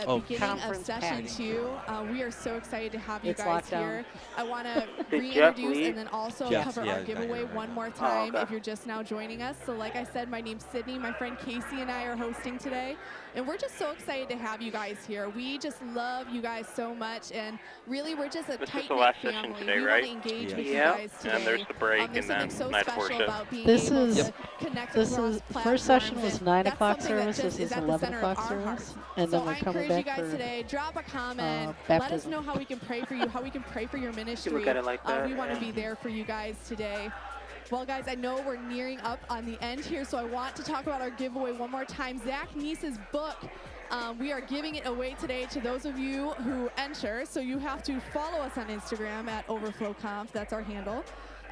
the Oh, beginning of conference session patio. 2. We are so excited to have you It's guys locked down. here. I want to Did Jeff reintroduce leave? and then also Jeff, cover yeah, our he's not giveaway here right one now. more time okay. if you're just now joining us. So like I said, my name's Sydney. My friend Casey and I are hosting today. And we're just so excited to have you guys here. We just love you guys so much, and really we're just a This is tight-knit the last family. session today, we right? want to engage with you Yep. guys today. And there's the break, There's and then something so night special worship. about being This able is- to connect This across is platforms. first session was and 9 that's o'clock something that service. just This is at the 11 center of o'clock our service, hearts. and So then we're I coming encourage you back guys for today, drop a comment. Let us baptism. know how we can pray for you, how we can pray for your ministry. look at it like that, we want to yeah. be there for you guys today. Well, guys, I know we're nearing up on the end here, so I want to talk about our giveaway one more time. Zach Neese's book. We are giving it away today to those of you who enter. So you have to follow us on Instagram at OverflowConf. That's our handle.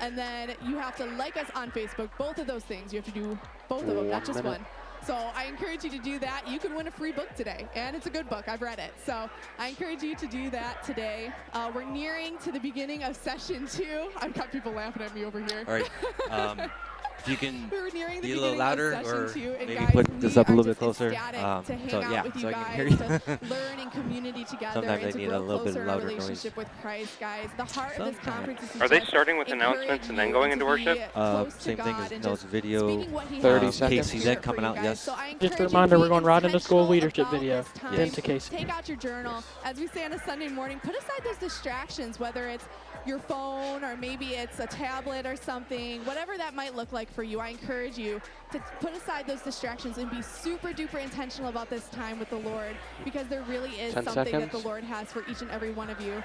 And then you have to like us on Facebook. Both of those things. You have to do both of them, not just one. So I encourage you to do that. You can win a free book today, and it's a good book. I've read it. So I encourage you to do that today. We're nearing to the beginning of session 2. I've got people laughing at me over here. All right. If you can We're nearing the be a little beginning louder, of or session 2, and maybe guys, put this we up a are little bit just closer. ecstatic to hang So out yeah, with you so I can guys, hear you. to learn in community together, Sometimes and I to need grow a little bit closer in our louder noise. relationship with Christ, guys. The heart of this conference is to Are they just starting with encourage announcements and you then going to into be worship? close to Same thing God as and no, just it's video. speaking what he 30 has seconds. in KCZ spirit coming for you out, guys. yes. So I Just a encourage you reminder, to we're be going right into school intentional leadership about video. this time. Then to Casey. Take out your journal. As we say on a Sunday morning, put aside those distractions, whether it's your phone or maybe it's a tablet or something, whatever that might look like for you. I encourage you to put aside those distractions and be super duper intentional about this time with the Lord, because there really is 10 something that seconds. the Lord has for each and every one of you.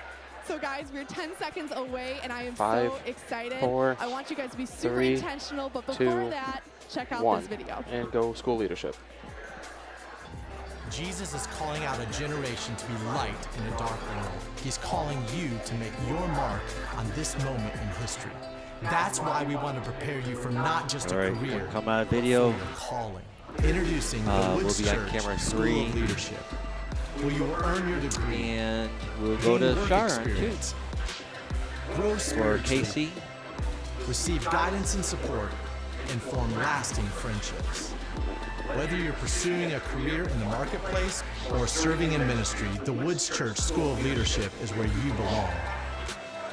So guys, we're 10 seconds away, and I am 5, so excited. 4, I want you guys to be super 3, intentional, but before 2, that, check out 1, this video. and go school leadership. Jesus is calling out a generation to be light in a dark world. He's calling you to make your mark on this moment in history. That's why we want to prepare you for not just All a right, career, come out of but video. for your calling. Introducing the We'll Woods be on Church camera School 3. of Leadership, where you will earn your degree, And we'll go gain to work Sharon too. experience, grow For spiritually, Casey. receive guidance and support, and form lasting friendships. Whether you're pursuing a career in the marketplace or serving in ministry, the Woods Church School of Leadership is where you belong.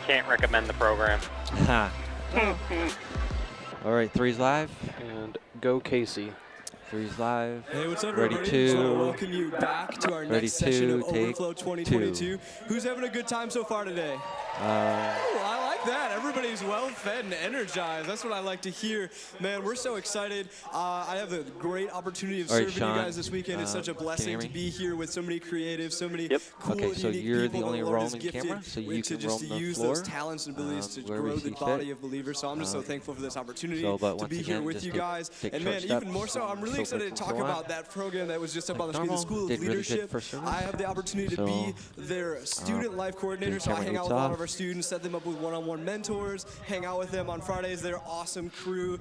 Can't recommend the program. Ha. All right, 3's live. And go Casey. 3's live. Hey, what's up, Ready everybody? Just want to to. welcome you back to our Ready next session of to take Overflow 2022. Who's having a good time so far today? Oh, I like that. Everybody's well fed and energized. That's what I like to hear. Man, we're so excited. I have a great opportunity of All right, serving Sean, you guys this weekend. It's such a can you blessing hear to me? be here with so many creatives, so many Yep. cool, Okay, so unique you're the people that only Lord has roaming gifted camera, so you with can to just roam the use floor, those talents and abilities to wherever grow you the see body fit. of believers. So I'm just so thankful for this opportunity So, but to once be here again, with just you take- guys. take And short man, steps, even more so, I'm really so excited to forth talk and so on. about that program that was just up on the screen, the normal. School of Did really good Leadership. first service. I have the opportunity to be their student life coordinator, so I camera hang out gates with a lot off. of our students, set them up with one-on-one mentors, hang out with them on Fridays. They're awesome crew.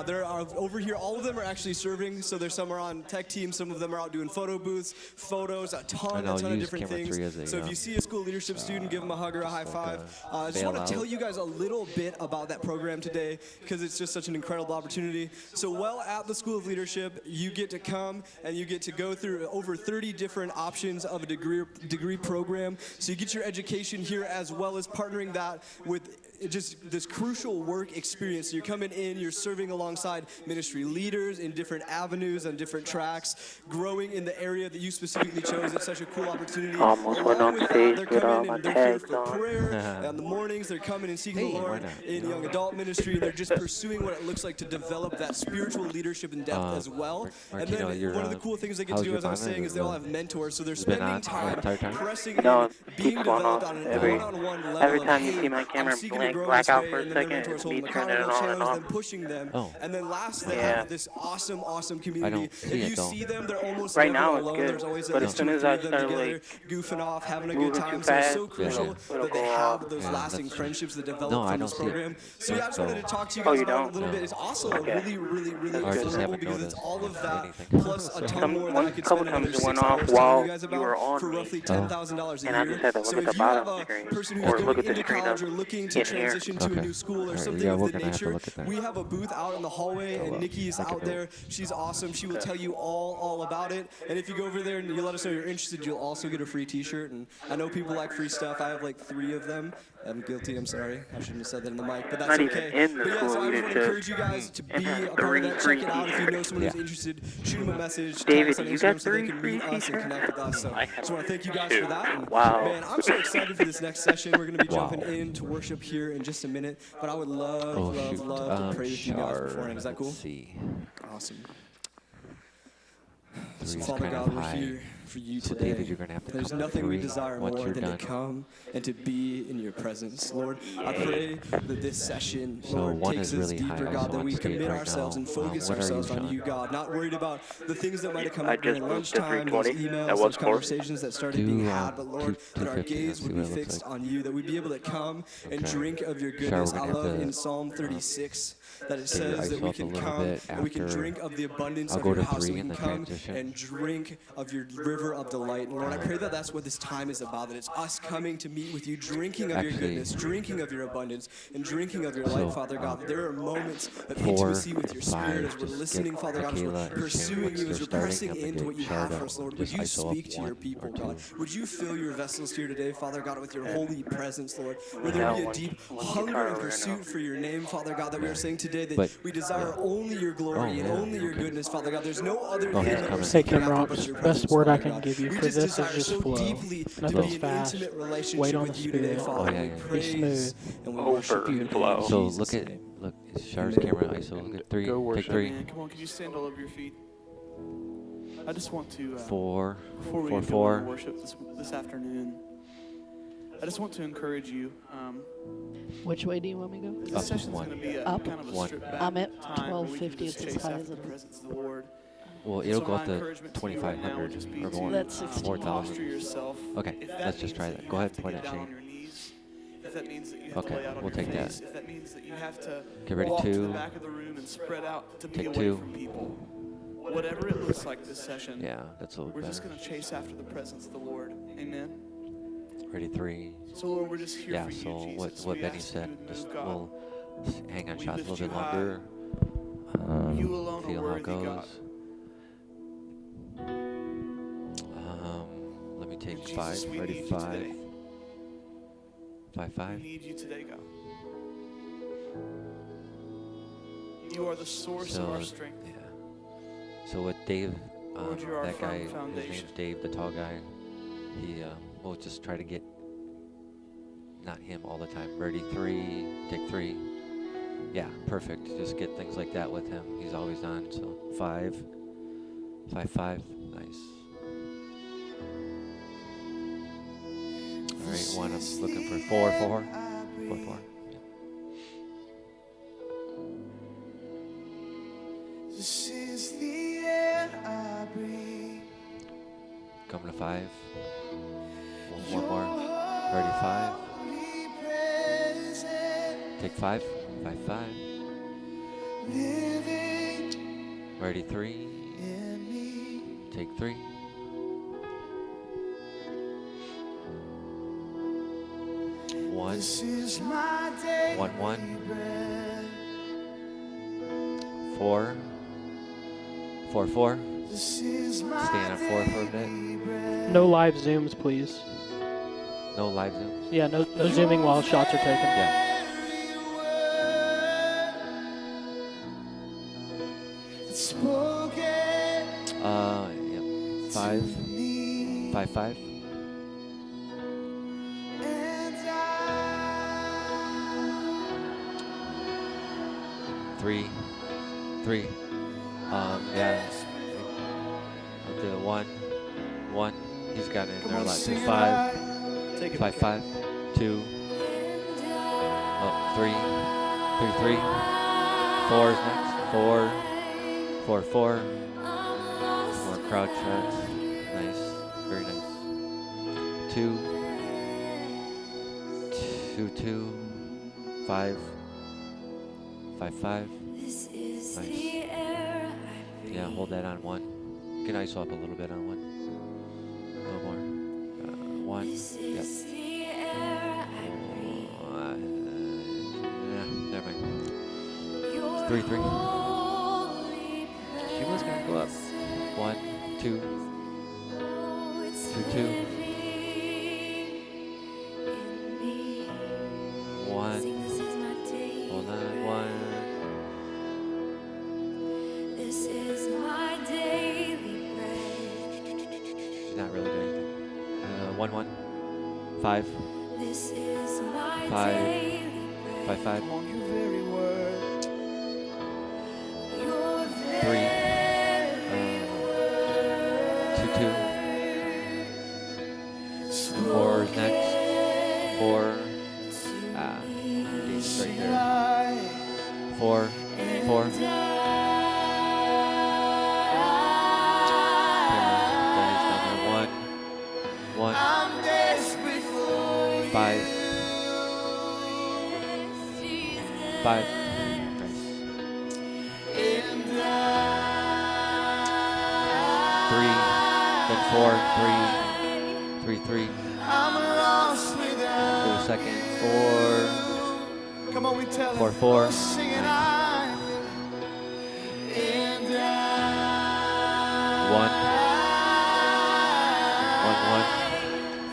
They're over here. All of them are actually serving, so there's some are on tech teams, some of them are out doing photo booths, photos, a ton I'll of use different camera things. 3 as a, So if you see a school leadership student, give them a hug or a high five. I just want to bailout. tell you guys a little bit about that program today, because it's just such an incredible opportunity. So while at the School of Leadership, you get to come and you get to go through over 30 different options of a degree program. So you get your education here, as well as partnering that with just this crucial work experience. So you're coming in, you're serving alongside ministry leaders in different avenues and different tracks, growing in the area that you specifically chose. It's such a cool opportunity. Almost went Along on with that, stage they're with all coming my and they're here tags for on. prayer. In the mornings, they're coming and seeking Hey, the why Lord not? in young adult ministry. They're just pursuing what it looks like to develop that spiritual leadership in depth as well. And Martino, then you're, one of the cool things they get how's to do, your as I was time? saying, is they all have mentors. So they're It's been spending on the time entire time? pressing No, in, it being keeps going developed off on a every one-on-one level. every of, time you hey, see my I'm camera seeking to blink grow black this out way, for a and then their second, mentors it's hold me them turning it accountable, on and challenge off. them, pushing them. Oh. And then last, they Yeah. have this awesome community. don't see If it, you though. see them, they're almost Right never now it's alone. good, There's always but at as least soon 2 or as 3 I of them start, together, like, goofing off, having a moving good too time. So it's so fast, crucial it'll that they go have off. those Yeah, lasting that's- friendships that develop No, I from don't this see it. program. So yeah, I just wanted to talk to you Oh, guys you about it a don't? little bit. No. It's also Okay. really I just affordable, haven't because noticed it's all of that anything. plus a ton Some- more that one I could couple spend another times it 6 went off hours telling while you guys you about were on for me. roughly $10,000 a And I year. just had to look So at the if you have bottom a screen, person or who's look going at the into screen college of or looking to in here. transition to a Okay. new school or Alright, something yeah, of we're the gonna have to nature, look at that. we have a booth out in the hallway, Oh, and well, Nikki is I can out do it. there. She's awesome. She will tell you all about it. And if you go over there and you let us know you're interested, you'll also get a free t-shirt. And I know people like free stuff. I have like 3 of them. I'm guilty. I'm sorry. I shouldn't have said that in the mic, but that's Not okay. even in the But yeah, so school I just want to leadership. encourage you guys to And be has a part of that. three Check it out. If you know someone who's Yeah. interested, shoot them a message. Tag David, us on you Instagram got so they three can meet free us and t-shirts? connect with us. So I I just want to thank you guys two. for that. And Wow. man, I'm so excited for this next session. We're going to be Wow. jumping into worship here in just a minute, but I would love, Oh, love, shoot. love to pray with you guys Churc. beforehand. Is that cool? Let's see. Awesome. So Three's Father kind of God, we're high. here for you So today. David, you're gonna have to There's come to nothing we three desire once more you're than done. to come and to be in your presence, Lord. I pray that this session, So Lord, one takes is us really high deeper, also God, that on we stage commit right ourselves now. and focus What are you, ourselves on Sean? you, God. Not worried about the things that might have come I up during just moved to lunchtime, those 320. emails, That those was close. conversations that started being Do, had, but Lord, that our 250, gaze let's would see be what it looks fixed like. on you, that we'd be able to come and Okay. drink of your Sure, goodness. we're I gonna have love to, in Psalm 36 that it get your says that ice we up a can little come bit and we can after- drink of the abundance I'll of go your to house. three So we in can the come transition. and drink of your river of delight. And Lord, I pray that that's what this time is about, that it's us coming to meet with you, drinking of your Actually- goodness, drinking of your abundance, and drinking of your So, light, Father God. There are moments of 4 intimacy with and your 5, spirit as we're just listening, get Father God, as Michaela we're and Shane pursuing once you, they're as we're starting, pressing I'm gonna into get what you Churc have for out. us, Lord. Would Just you ISO up speak to your 1 people, or God? 2. Would you fill your vessels here today, Father God, with your holy presence, Lord? Would Yeah, there be a one- deep one hunger guitar and we're gonna- pursuit for your name, Father God, that we are saying today that But- we desire yeah. only your glory Oh, and yeah, only your okay. goodness, Father God. There's no other Oh, thing he's that we're coming. Hey, seeking Kim after Rocks, but your best presence, word I Father can God. give you We for just this is desire just so flow. deeply to Nothing's be in fast. intimate Wait relationship on with the you today, Spirit. Father. Oh, yeah, We yeah. Be praise smooth. and we worship you. Overflow. In So Jesus' look at name. Shar's Amen. camera ISO. Look at 3. Go Take worship. 3. Man, come on, could you stand all over your feet? I just want to, 4. before we 4 go 4. into worship this afternoon, I just want to encourage you. Which way do you want me to go? This Up session's 1. going to be a Up. kind of a 1. strip back I'm at time where we can 1250. just It's as chase high after as the it is. presence of the Lord. Well, And it'll so go my up to encouragement to you right now 2,500 would just be or to, more. That's 16. 4,000. posture yourself. Okay, If that let's just means try that that. you Go have ahead, to point get at down on Shane. your knees, if that means that you have Okay, to lay out on we'll your take that. face, if that means that you have to Get ready, walk to 2. the back of the room and spread out to be Take away 2. from people, whatever it looks like this session, Yeah, that's a little we're just better. going to chase after the presence of the Lord. Amen. Ready, 3. So Lord, we're just here Yeah, for you, so Jesus. what We Benny ask you said, to just move, God. we'll hang on We shots a lift little bit you high. longer. You alone are Feel how worthy, it goes. God. Let me take Jesus, 5. we Ready, need you 5. today. 5 We 5. need you today, God. You are the source of So our strength. yeah. So with Dave, Lord, you're our that guy, firm his foundation. name's Dave, the tall guy. He we'll just try to get not him all the time. Ready, 3. Take 3. Yeah, perfect. Just get things like that with him. He's always on. So 5. 5 5. Nice. All right, 1. I'm looking for 4 4. 4 4. This is the air I breathe. Coming to 5. One more. Ready, 5. Holy presence, Take 5. 5 5. living Ready, 3. in me. Take 3. One. This is my day. 1 1. Breath. 4. 4 4. This is my Staying on 4 for a bit. daily bread. No live zooms, please. No live zooms. Yeah, no zooming while shots are taken. Yeah. It's spoken Yep. 5. to me. 5 5. And I 3. 3. Yeah. I'll do 1. 1. He's got it in come there a on, lot. sing So it 5. out. Take it 5 5. 2. 3. 3 3. 4 is next. 4. 4 4. More crowd shots. Nice. Very nice. 2. 2 2. 5. 5 5. Nice. Yeah, hold that on 1. You can ISO up a little bit on 1. A little more. 1. Yep. Yeah, never mind. 3 3. She was gonna go up. 1 2. 2 2. not really doing anything. 1 1 5 This is my 5 daily 5 5 On your very word. Your 3 2 2 4 is next 4 D's right there 4 4 1 I'm desperate for you. 5 5 nice. 3 then 4 3 3 3 I'm lost do without a second 4 Come on, we tell 4 him. 4 singing nice. and 1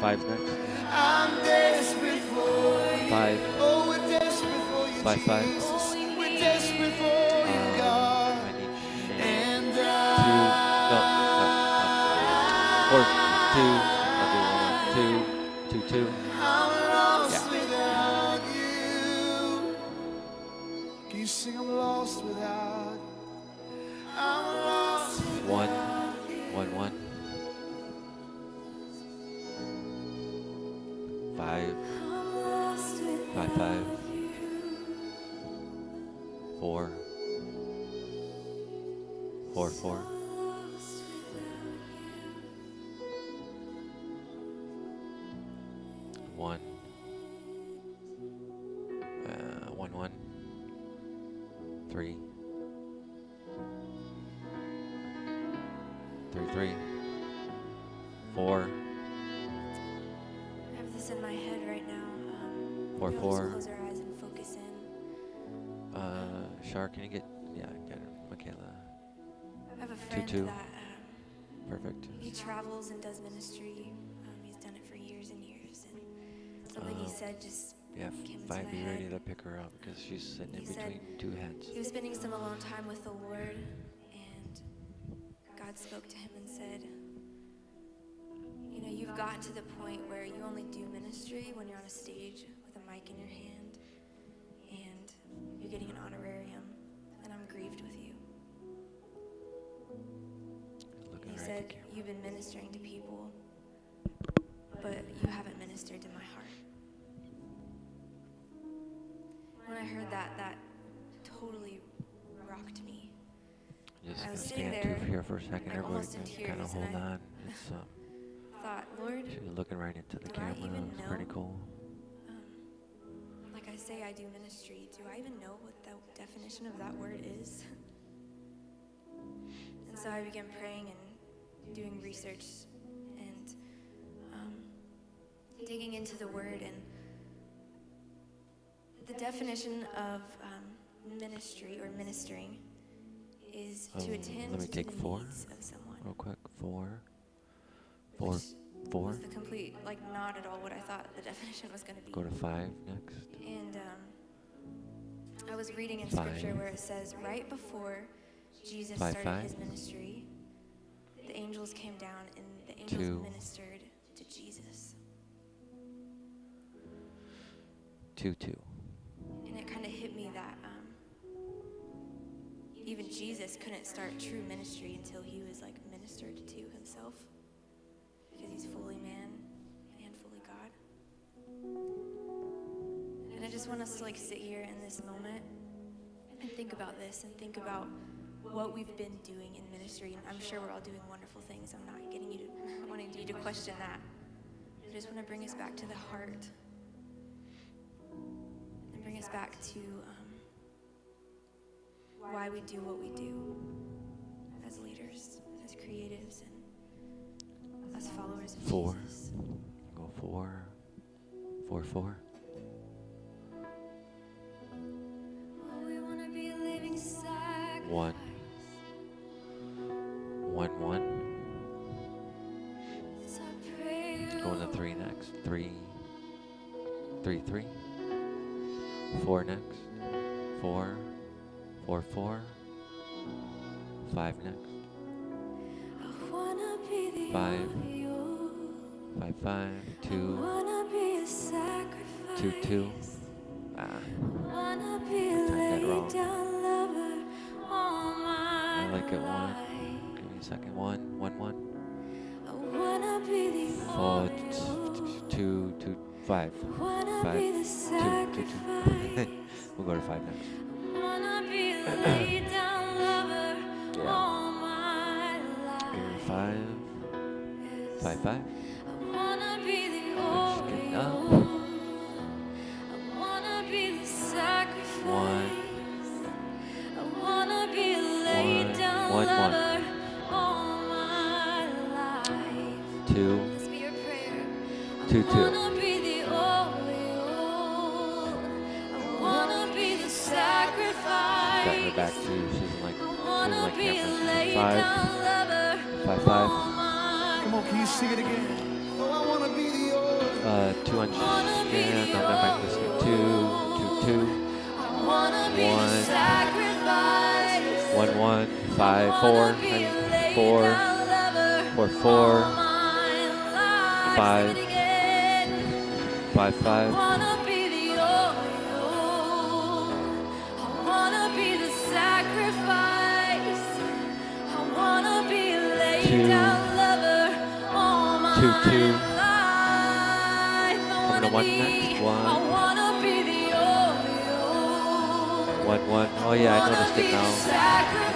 5's next I'm desperate for you. 5 Oh, we're desperate for you. 5 5 Jesus. We're desperate for you, God. I need Shane And 2 no 4 2 I'll do 1 2 2 2 I'm lost Yeah. without you. Can you sing I'm lost without you? I'm lost 1 1 1 5 5 5 4 4 4 1 1 1 3 3 3 4 I have this in my head right now. 4 we all 4 just close our eyes and focus in. Churc, can you get get her, Michaela. I have a friend 2 that perfect. he travels and does ministry. He's done it for years and years, and something he said just Yeah, came into 5 my be ready head. to pick her up because she's sitting in He said between two heads. he was spending some alone time with the Lord, and God spoke to him and said, you know, you've gotten to the point where you only do ministry when you're on a stage with a mic in your hand, and you're getting an honorarium, and I'm grieved with you. Looking He right said, at the camera. you've been ministering to people, but you haven't ministered to my heart. When I heard that, that totally rocked me. Just I gonna was sitting stand there, here for a second. like, Everybody almost in can kind of tears, and hold I on. It's thought, Lord, she was looking right into the do I camera. even It's pretty know? cool. Like I say, I do ministry. Do I even know what the definition of that word is? And so I began praying and doing research and digging into the word. And the definition of ministry or ministering is to attend Let me to take the 4 needs of someone. real quick. 4 4 4 Was the complete, like, not at all what I thought the definition was going to be. Go to 5 next. And I was reading in 5. scripture where it says, right before Jesus 5, started 5. his ministry, the angels came down and the angels 2. ministered to Jesus. 2 2 And it kind of hit me that even Jesus couldn't start true ministry until he was like ministered to himself, because he's fully man and fully God. And I just want us to like sit here in this moment and think about this and think about what we've been doing in ministry. And I'm sure we're all doing wonderful things. I'm not getting you to wanting you to question that. I just want to bring us back to the heart and bring us back to why we do what we do as leaders, as creatives, and as followers of 4 Jesus. Go 4 4 4 We want to be a living sacrifice. 1 1 1 So I pray Going to 3 next. 3 3 3 4 next. 4 4 4 5 next. I wanna be the 5 of your 5, 5, 2, Wanna be a 2, 2. Ah, Wanna be I timed that wrong. down lover all my I like it 1. life. Give me a second. 1, 1, 1. I wanna be the 4, 2, 2, 5. wanna 5, be the 2, 2, 2. sacrifice. We'll go to 5 next. Wanna be a laid down lover Yeah. all my Here, life. 5, 5, 5. I wanna be the Let's get up. Oreo. I wanna be the 1, sacrifice. I wanna be a laid down 1, 1. lover all my life. 2, This be your prayer. 2, 2. Wanna be the Oreo. I wanna be the sacrifice. Got her back too. She doesn't like Wanna be a cameras. laid 5, down lover 5, 5. all my Come on, can you sing it again? Oh, I wanna be the oil. 2 on and on my mic listening. 2, 2, 2. I wanna be the One. sacrifice. 1, 1, 5, 4, Wanna be a laid 4, down lover 4, all 4, my life. 5, Sing it again. 5, 5. Wanna be the oil. I wanna be the sacrifice. I wanna be a laid 2, down lover all my 2, 2. life. I Coming to wanna 1 be, next. I 1, wanna be the oil. 1, 1. Oh yeah, I Wanna noticed be it the now. The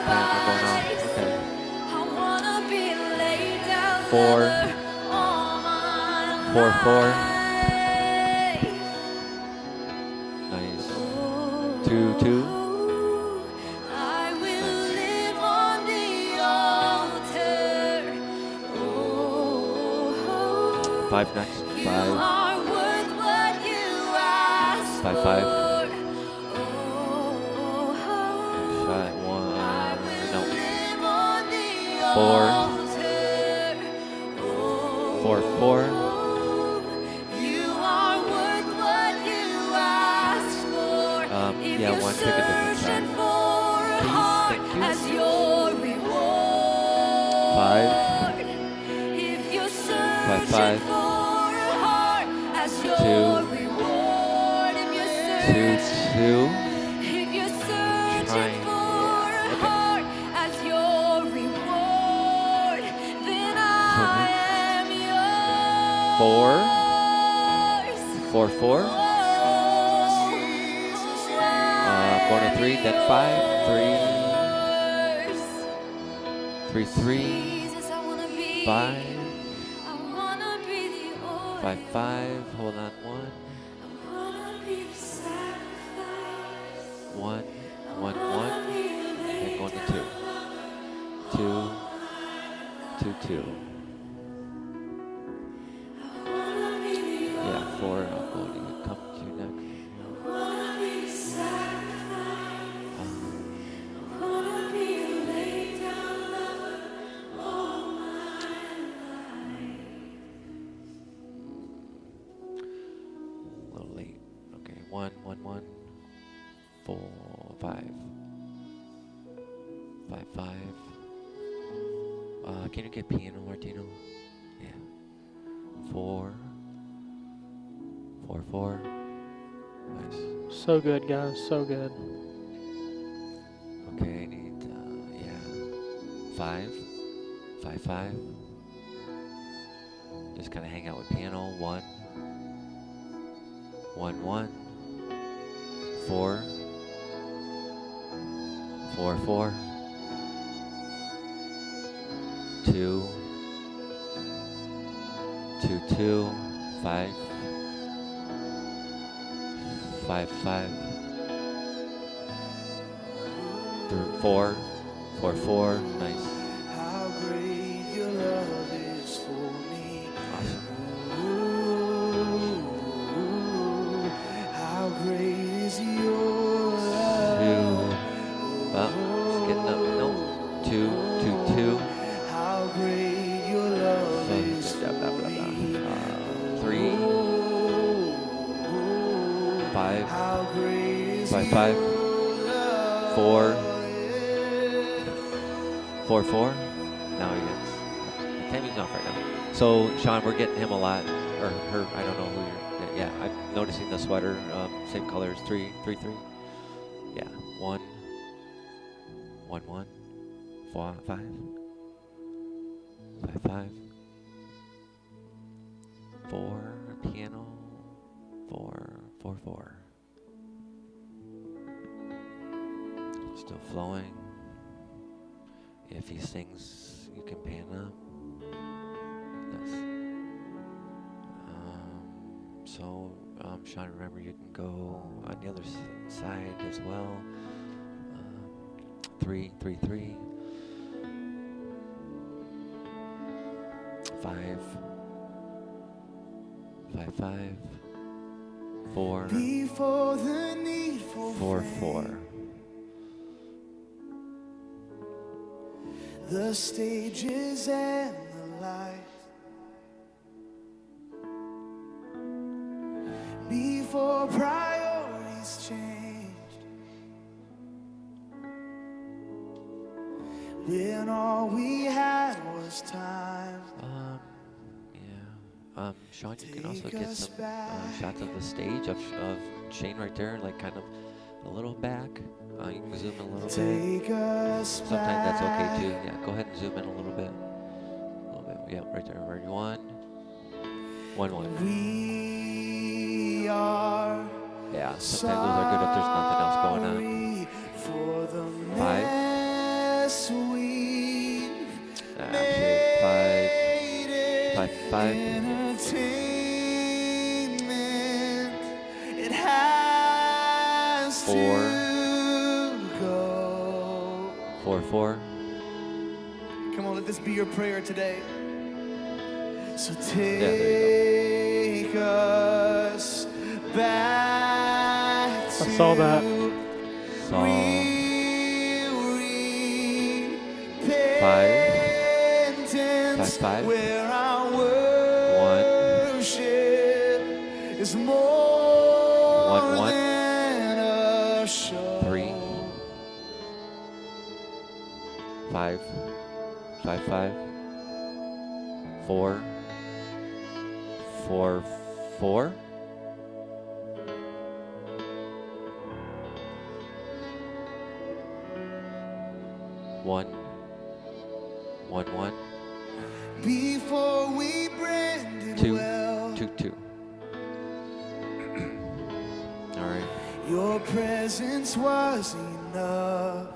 plans are going off. sacrifice. Okay. I wanna be a laid down 4, lover all my 4, 4. life. Nice. 2, 2. I will live on the altar. 5 next. You 5, are worth what you ask 5, 5. for. Shot 1. I will No. live on the 4, altar. 4, 4. You are worth what you ask for. If Yeah, you're 1. Pick a different searching side. for a heart Thank you. as your reward. 5, If you're 5, searching 5. for a heart as your 2, reward. If you're 2, searching 2. if you're searching Trying, for yeah, a okay. heart as your reward, then I am yours. 4, 4, 4. Going to 3, then 5, 3, 3, 3, Jesus, I wanna be, 5, I wanna be the oil. 5, 5. Hold on. 1, I wanna be the sacrifice. 1, 1, 1. Then going to 2, 2, 2, 2. Yeah, 4. I'll go to you. Come to you next. A little late. Okay, 1, 1, 1, 4, 5, 5, 5. Can you get piano, Martino? Yeah. 4, 4, 4. Nice. So good, guys. So good. Okay, I need, yeah, 5, 5, 5. Just kind of hang out with piano. 1, 1, 1, 4, 4, 4, 2, 2, 2, 5, 5, 5, 4, 4, 4. Nice. How great your love is for me. Awesome. Ooh, how great is your love. 2. It's getting up. No. 2, 2, 2. How great your love is Blah, blah, blah, for me. blah. 3, 5, How great is 5, 5, 4, 4, 4. Now he gets. The timing's off right now. So Sean, we're getting him a lot, or her. I don't know who you're. Yeah, I'm noticing the sweater, same colors. 3, 3, 3. Yeah, 1, 1, 1, 4, 5, 5, 5, 4. Piano, 4, 4, 4. Still flowing. If he sings, you can pan up. Yes. So, Sean, remember you can go on the other side as well. 3, 3, 3. 5, 5, 5. 4, Before the needful 4, 4. The stages and the lights. Before priorities changed, when all we had was time. Sean, you can also get some shots of the stage of Shane right there, like kind of a little back. You can zoom in a little bit. Sometimes that's okay too. Yeah, go ahead and zoom in a little bit. Yeah, right there. Where you 1, 1, 1. We are. Yeah, sometimes those are good if there's nothing else going on. 5. Actually, 5, 5, 5. It has 4, 4, 4. Come on, let this be your prayer today. So take us back. I saw that. Song 5, 5, 5. Where our worship is more 1, 1. than a show. 3, 5, 5, 5. 4, 4, 4. 1, 1, 1. Before we branded 2, well, 2, 2. All right. your presence was enough.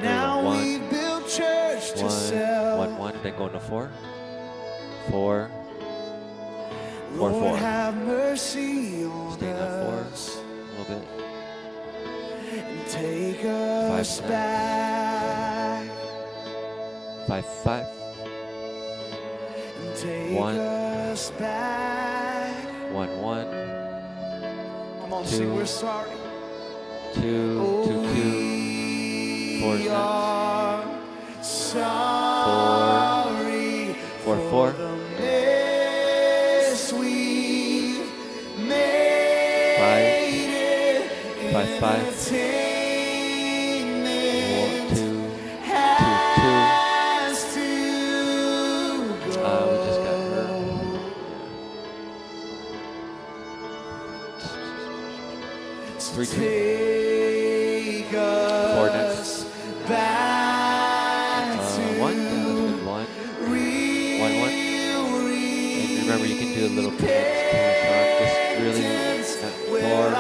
Now we build church to sell. 1, 1. Then going to 4, 4, 4, Lord, 4. have mercy on Staying at 4 us. a little bit. And take us 5, back. 5, 5. And take 1, us back. 1, 1. Come on, 2, sing, we're sorry. 2, 2, 2. 4, We are sorry 4, 4. the mess we've made. 5, 5. 1, 2, 2, 2. Has to go. We just got her. 3, 2. Take 4 next. us back to 1. That was good. 1, 1, 1. And remember, you can do a little pants too, Sean. Just really 4,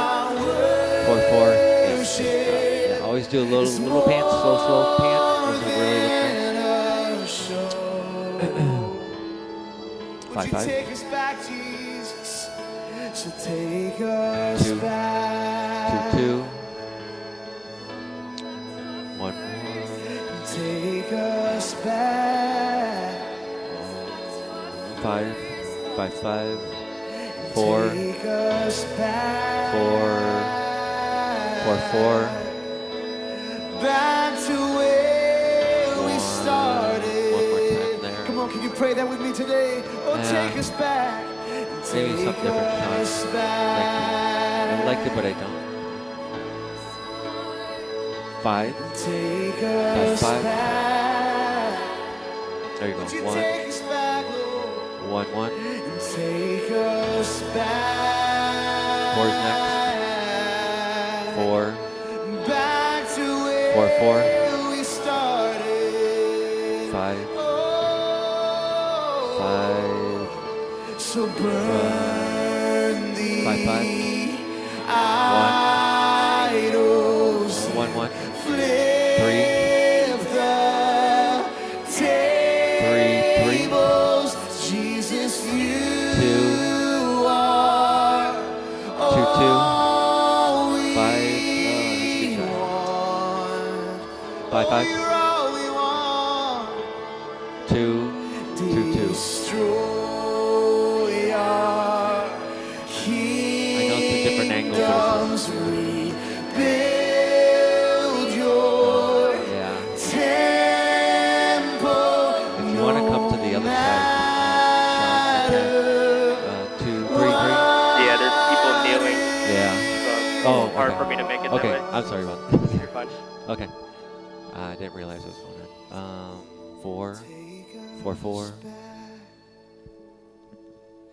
4, 4. Yes. Yeah, always do a little pants, slow pants. Doesn't really look 5, 5. Take us back, Jesus. So take us 2, back. 2, 2. 1, Take us back. 5, 5, 5. 4, Take us back. 4, 4, 4. Back to where we 1 started. more time there. Come on, can you pray that with me today? Oh, Yeah. take us back. Maybe something Take different, us Sean. back. I like it, but I don't. 5, Take 5, us 5. back. There you go. Would you 1, take us back, Lord, 1, 1. and take us back. 4's next. 4, Back to 4, 4. where we started. 5, Oh, 5, so burn the 5, 5. idols. 1, 1. Flip 3, the 3, 3. tables. Jesus, you 2, are 2, 2. all we 5, that's a good try. 5, 5. You're all we want. 2, 2, 2. Destroy our I know it's a different angle, but kingdoms. Rebuild your yeah. temple. If you want to come to the other side, Sean, you can. 2, 3, 3. Yeah, there's people kneeling, Yeah. so Oh, it's hard okay. for me to make it Okay, that way. I'm sorry about that. You're fine. Okay. I didn't realize it was going on. 4, 4, 4.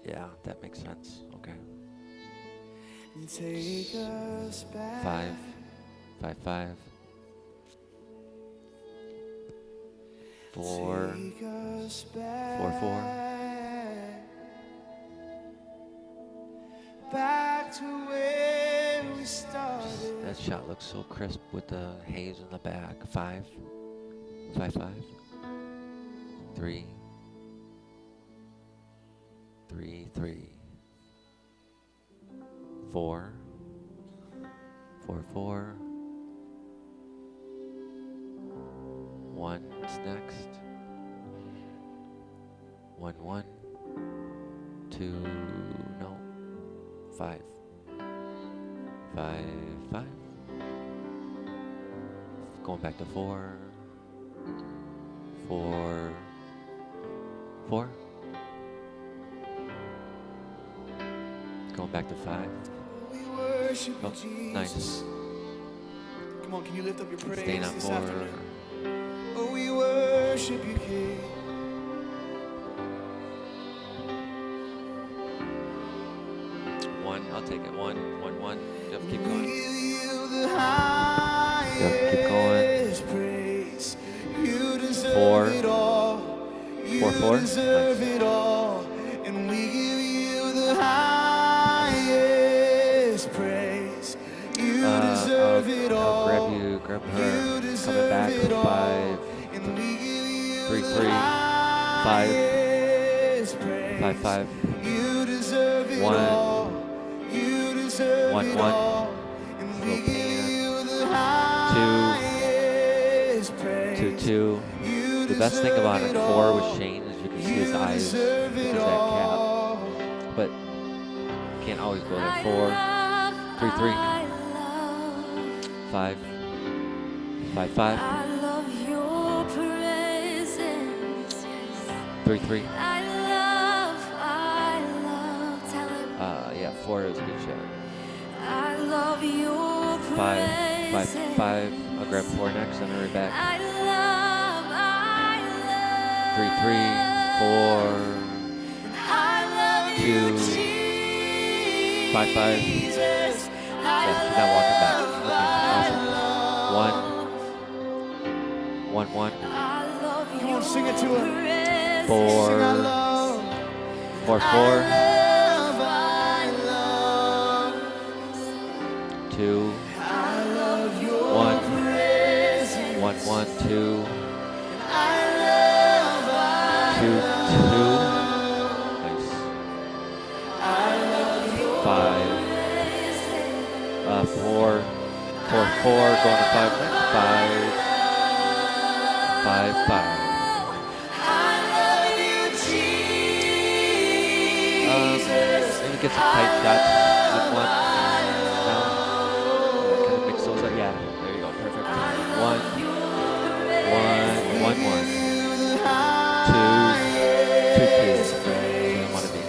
Yeah, that makes sense. Okay. Take us back. 5, 5, 5. 4, Take us back. 4, 4. Back to where we started. That shot looks so crisp with the haze in the back. 5, 5, 5. 3, 3, 3. 4, 4, 4. 1's next. 1, 1. 2, no. 5, 5, 5. Going back to 4, 4, 4. Going back to 5. We worship Oh, you, Jesus. nice. Come on, can you lift up your praise Staying on this 4. afternoon? Oh, we worship you, King. I'll take it. 1, 1, 1. Yep, keep We going. give you the Yep, keep going. highest praise. You deserve 4, it all. 4, 4. You deserve Nice. it all. And we give you the highest praise. You deserve it I'll all. grab you, grab You her. Coming deserve back. it all. 5, And we give you 3, the 3. 5, highest praise. 5, 5. You deserve it 1, all. You deserve 1, it 1. all. And we Little give pan. you the highest praise. 2, 2. You The best thing about it, deserve 4 all. with Shane is you can see his You eyes deserve because it of that cap. all. But can't always go there. 4, 3, 3. 5, 5, 5. I love your presence. 3, 3. I love, tell him. Yeah, 4 is a good shot. I love your 5, presence. 5. I'll grab 4 next and hurry back. I love, 3, 3, 4, I love 2, you, 5, 5. Jesus. Yeah, she's not walking back. Okay, awesome. 1, 1, 1. I love Come on, sing it to her. 4, Sing I love. 4, 4. I love. 2, I love your 1, presence. 1, 1, 2, I love. 2, 2. Nice. 5, 4, 4, 4. Going to 5 next. 5, 5, 5. Maybe get some tight shots with 1. No. Kind of mix those up. Yeah, there you go. Perfect. 1, 1, 1, 1. 2, 2, 2. Where I want to be.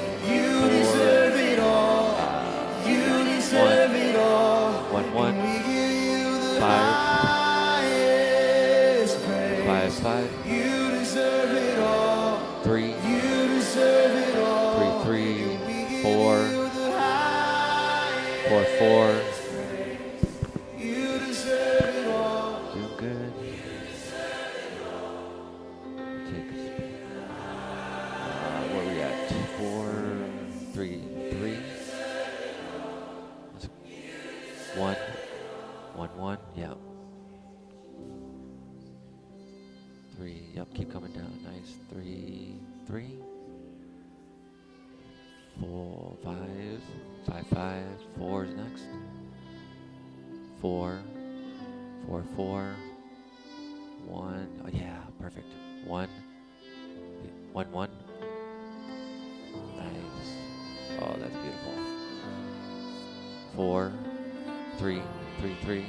4, 1, 1. 5, 5, 5. 3. You deserve it all. 3, 3, We give 4. you the highest 4, 4. praise. You deserve it all. Doing good. Take where we at? 4, 3, 3. 1, 1, 1. Yep. 3. Yep. Keep coming down. Nice. 3, 3. 4, 5. 5, 5. 4 is next. 4, 4, 4. 1. Oh yeah. Perfect. 1. 1, 1. Nice. Oh, that's beautiful. 4, 3, 3, 3.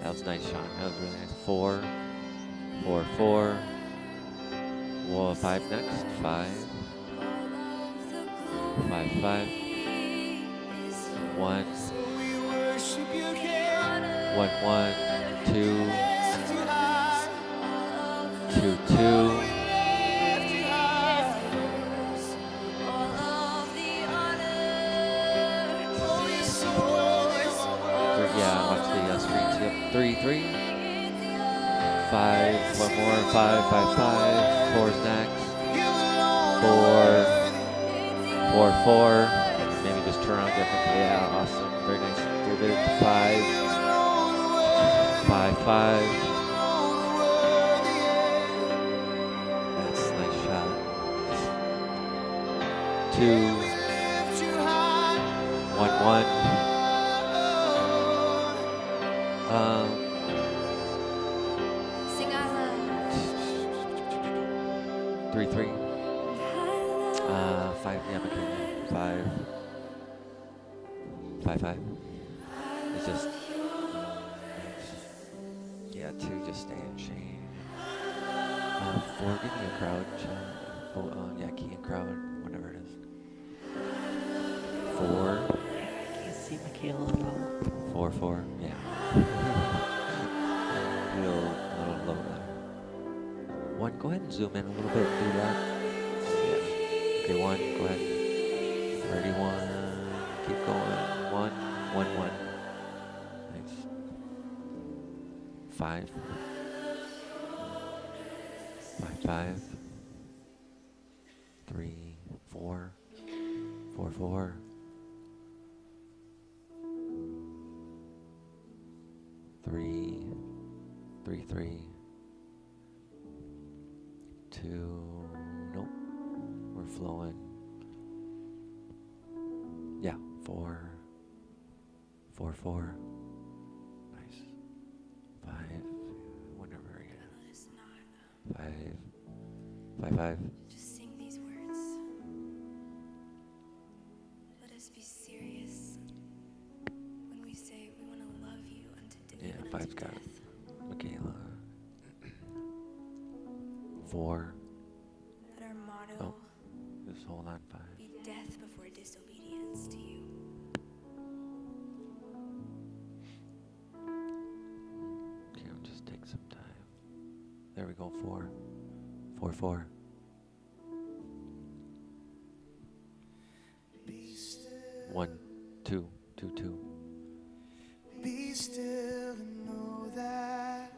That was nice, Sean. That was really nice. 4, 4, 4. Whoa, 5 next. 5. 5, 5. 1. So we worship you, King. 1, 1. 2. Lift you high. 2, 2. Lift you high. Oh, you're so worthy of our worship. Yeah, watch the screens. Yep. 3, 3. 5. One more. 5, 5, 5. 4 is next. You alone are 4. 4, 4. Maybe just turn around different. Yeah, awesome. Very nice. Do it. 5. 5, 5. That's a nice shot. 2. 1, 1. 3, 3. 5. Yeah, McKinley. 5. 5, 5. It's just. Yeah, 2. Just stay in shade. 4. Give me a crowd. Yeah, key and crowd. Whatever it is. 4. I can't see Michaela at all. 4, 4. Yeah. a little low there. 1. Go ahead and zoom in a little bit. Do that. Yeah. Okay, 1. Go ahead. 31. Keep going. 1. 1, 1. Nice. 5. 5, 5. 3, 4. 4, 4. 3, 3, 3. 2. Nope. We're flowing. Yeah. 4. 4, 4. Nice. 5. Whenever again. 5. 5, 5. Just sing these words. Let us be serious when we say we want to love you unto death. Yeah, 5's got it. Michaela. 4. Let our motto Oh, just hold on. 5. be death before disobedience to you. Okay, we'll just take some time. There we go. 4. 4, 4. Be still. 1, 2, 2, 2. Be still and know that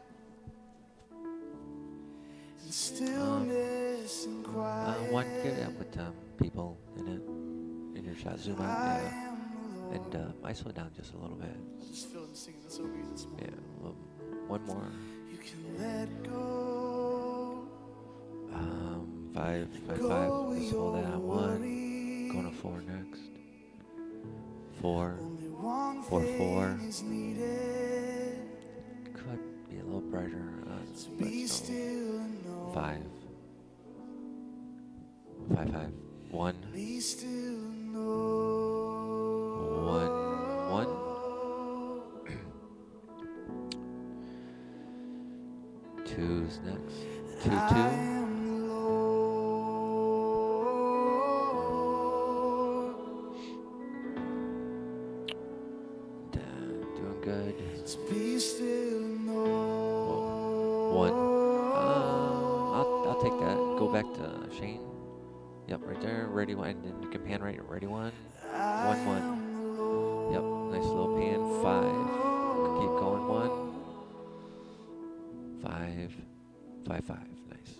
in stillness and quiet 1, get up with people in it. In your shot, zoom out, I yeah. am alone. And ISO it down just a little bit. I just feel him singing this over you this morning. Yeah, 1 more. You can let go. 5, 5, Go 5. with Just hold that your 1. worry. Going to 4 next. 4. Only one 4, 4. thing is needed. Could be a little brighter. So But be no. still and know. 5. 5, 5. 1. Be still and know. 1, 1. 2's next. 2, 2. I am the Lord. Doing good. So be still and know. 1. I'll I'll take that. Go back to Shane. Yep, right there. Ready one. And then you can pan right. Ready one. 1-1. Yep, nice little pan. 5. Keep going. 1. 5. 5, 5. Nice.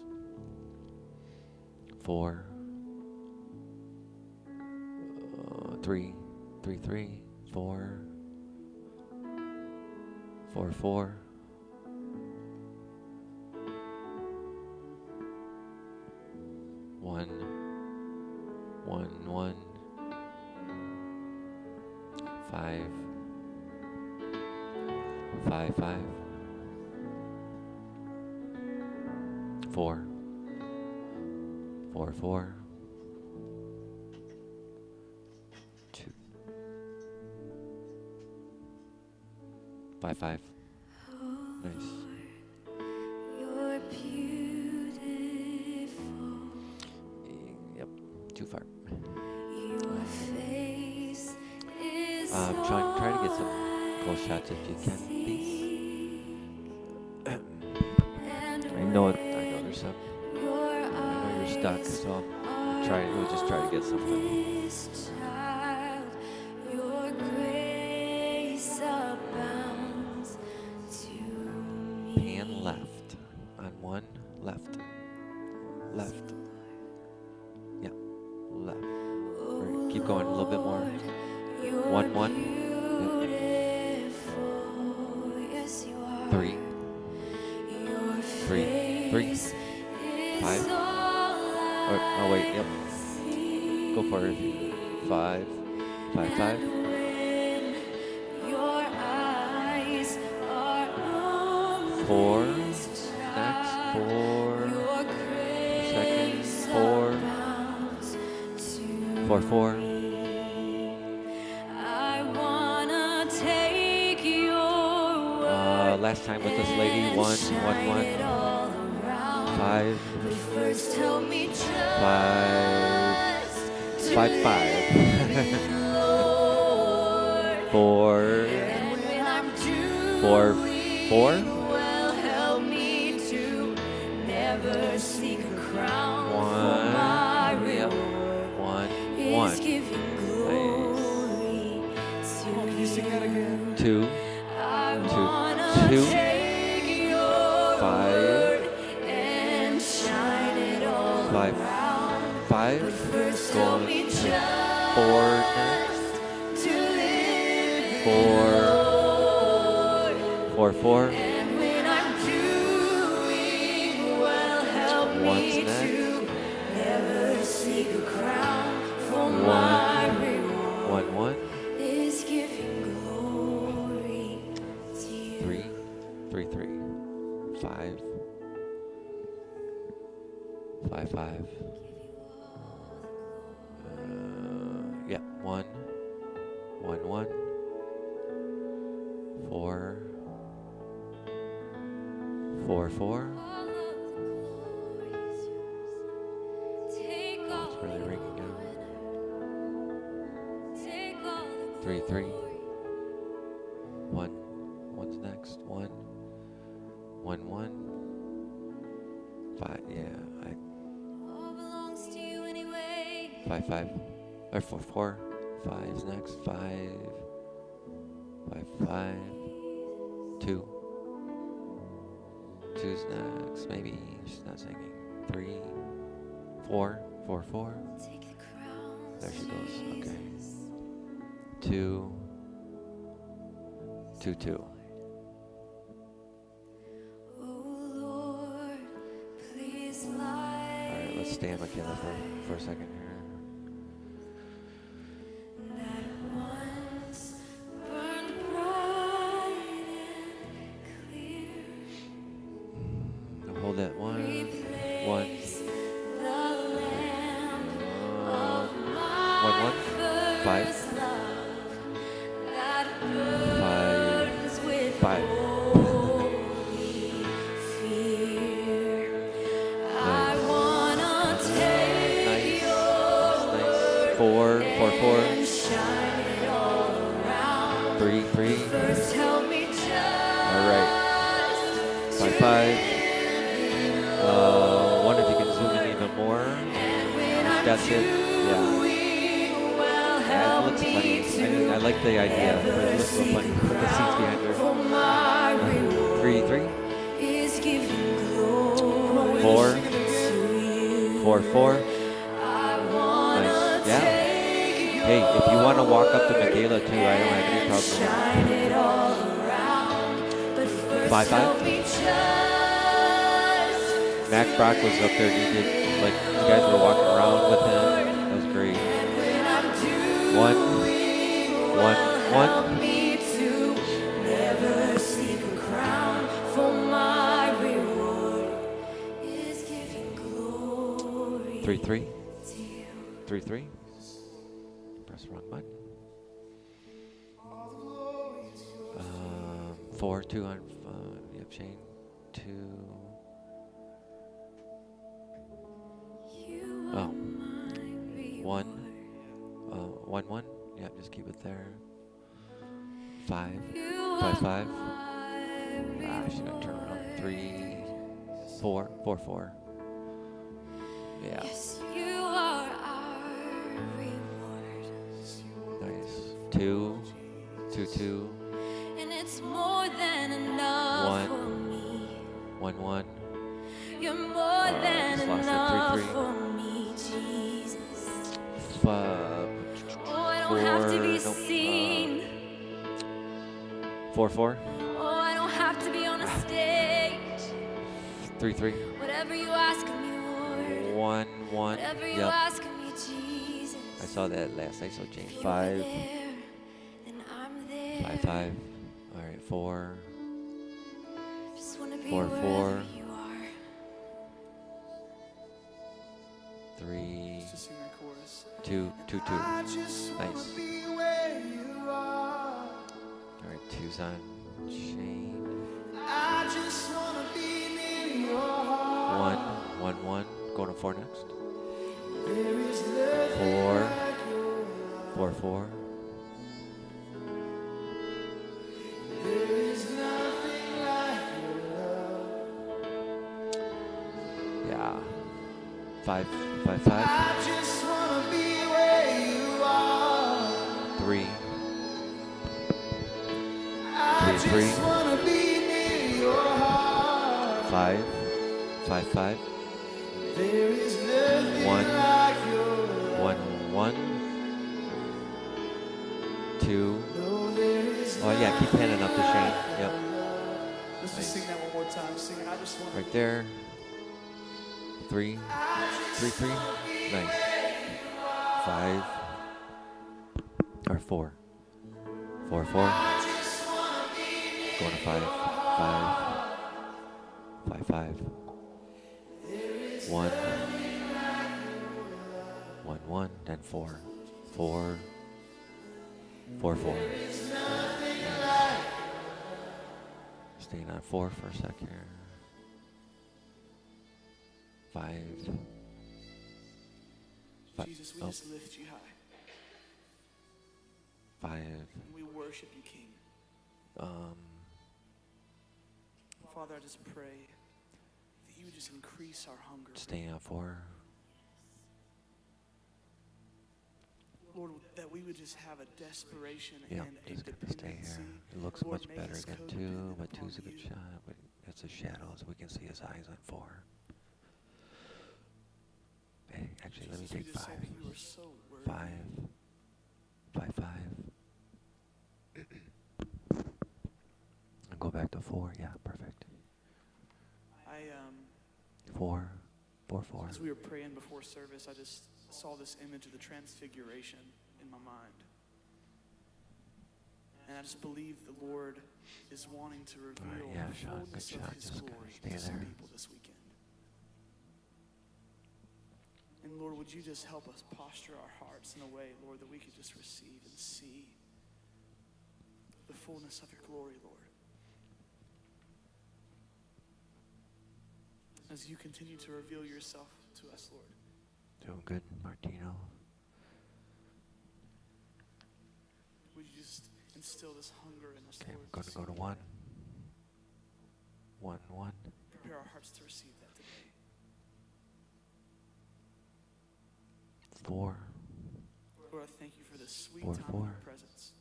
4. 3. 3, 3. 4. 4, 4. 1. 1, 1. 5. 5, 5. 4. 4, 4. 2. 5, 5. Nice. You're beautiful. Yep, too far. Your face is Try to get some close shots if you can, please. I know there's some. I know you're stuck, so we'll just try to get something. child, your grace abounds to me. Pan left on 1. Left. Left. Yeah. Left. Right. Keep going a little bit more. 1, 1. Yes, you are. 3. 3. 3. 5. Oh wait. Yep. Go for it. 5. 5, 5. Your eyes are on 4. Next. 4. Second. 4. 4, 4. I wanna take your Last time with this lady. 1, 1, 1. 5. First tell me 5. 5, 5. 4. 4. 4. well, help me to never seek a crown. 1. Yep. 1. 1. Can you sing that again? 2. 2. 2. 5. And shine it all 5. 5. Going to 4 next. 4. 4, 4. And when I'm doing well, help me 1's next. to never seek a crown. For 1. my reward 1, 1. is giving glory to you. 3. 3, 3. 5. 5, 5. Yeah, 1. 1, 1. 4. 4, 4. Take Oh, it's really ringing out. 3, 3. 1. 1's next. 1. 1, 1. 5. Yeah, all belongs to you anyway. 5, 5. Or 4, 4. 5's next. 5. 5, 5. 2. 2's next. Maybe she's not singing. 3. 4. 4, 4. Take the crown. There she goes. Okay. 2. 2, 2. Oh Lord, please light. All right, let's stand together for a second here. That once burned bright and clear. Now hold that 1. 1. Replace the lamp of 1, 1. my 5. first love that 5. burns with 5. holy fear. I wanna take Nice. your Nice. 4. 4, 4. and shine it all around. 3, 3. First help me just All right. 5, 5. One of you that's it. Yeah. Yeah, it looks funny. I mean, I like the idea, but it looks so funny. Put the seats behind her. 3, 3. 4. 4, 4. Nice. Yeah. Hey, if you want to walk up to Michaela too, I don't have any problem with it. 5, 5. Mac Brock was up there. He did, like, you guys were walking around with him. That was great. 1, 1, 1. 3, 3. 3, 3. Press the wrong button. 4, 2 on, yep, chain. 2. Oh. 1. 1, 1. Yep, just keep it there. 5. 5, 5. I should have turned around. 3, 4, 4, 4. Yeah. Yes, you are our reward. Nice. 2, 2, 2. And it's more than enough 1, for me. 1, 1. You're more than just lost it. enough 3, 3. for me, Jesus. 5, Oh, I don't have to be nope, seen. 4, 4. Oh, I don't have to be on a stage. 3, 3. Whatever you ask of me, Lord. 1, 1. Whatever you Yep. ask of me, Jesus. I saw that last night, so change. If you were 5. there, then I'm there. 5, 5. All right, 4. Just wanna be 4, 4. wherever you are. 3, Let's just sing that chorus. 2, 2, 2. I just wanna Nice. be where you are. All right, 2's on chain. I just wanna be near your heart. 1, 1, 1. Going to 4 next. There is nothing 4, like your love. 4, 4. There is nothing like your love. Yeah. 5, 5, 5. I just wanna be where you are. 3, I 3, 3. just wanna be near your heart. 5, 5, 5. There is nothing 1, like your love. 1, 1. 2. No, there is Oh yeah, keep panning up the chain. Yep. Let's just sing that one more time. Sing it. I just want Right there. 3, 3, 3. Nice. 5. Or 4. 4, 4. Going to 5. 5. 5, 5. 1. 1, 1. Then 4. 4. 4, 4. Staying on 4 for a sec here. 5. Jesus, we Oh, just lift you high. 5. And we worship you, King. Father, I just pray that you would just increase our hunger. Staying on 4. Lord, that we would just have a desperation Yep, and a just gonna stay dependency. here. It looks Lord, much make better us than codependent 2, but upon 2's a good you. shot, but it's a shadow, so we can see his eyes on 4. Hey, actually, let me Jesus, we take just 5. say that you are so worthy. 5. 5, 5. And go back to 4. Yeah, perfect. 4. 4, 4. As we were praying before service, I just saw this image of the transfiguration in my mind. And I just believe the Lord is wanting to reveal yeah, the Sean, fullness good of shot. his Just glory stay to some there. people this weekend. And Lord, would you just help us posture our hearts in a way, Lord, that we could just receive and see the fullness of your glory, Lord. As you continue to reveal yourself to us, Lord. Doing good, Martino. Would you just instill this hunger in us, Okay, Lord? I'm going to go to 1. 1, 1. Prepare our hearts to receive that today. 4. Lord, I thank you for this sweet 4, time in 4. your presence.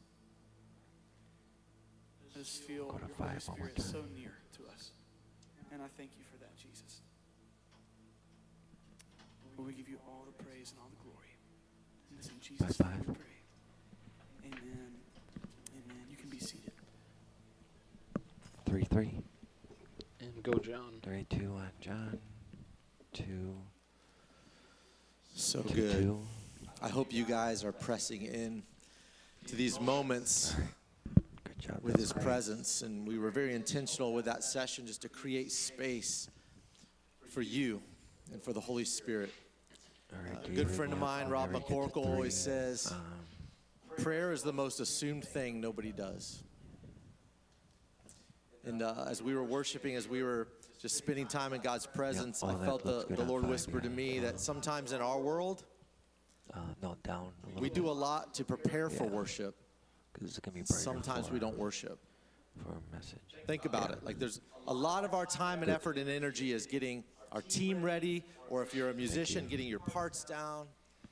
I just feel Go to your 5 Holy one more Spirit so time. near to us. And I thank you for that, Jesus. Lord, we give you all the praise and all the glory. And it's in Jesus' name we pray. Amen. Amen. You can be seated. 3, 3. And go, John. 3, 2, 1. John. 2. So 2, good. 2. I hope you guys are pressing in to these moments Good job. with That's his great. presence. And we were very intentional with that session just to create space for you and for the Holy Spirit. All right, A good David, friend of yeah, mine, I'll Rob never get to McCorkle, always 3. says, prayer is the most assumed thing nobody does. And as we were worshiping, as we were just spending time in God's presence, all I that felt looks good the on Lord 5, whisper to yeah. me that sometimes in our world, No, down a little we bit. do a lot to prepare for Yeah. worship. 'Cause it's gonna be brighter Sometimes we for- don't worship. For a message. Think about it. Like there's a lot of our time and effort and energy is getting our team ready, or if you're a musician, getting your parts down.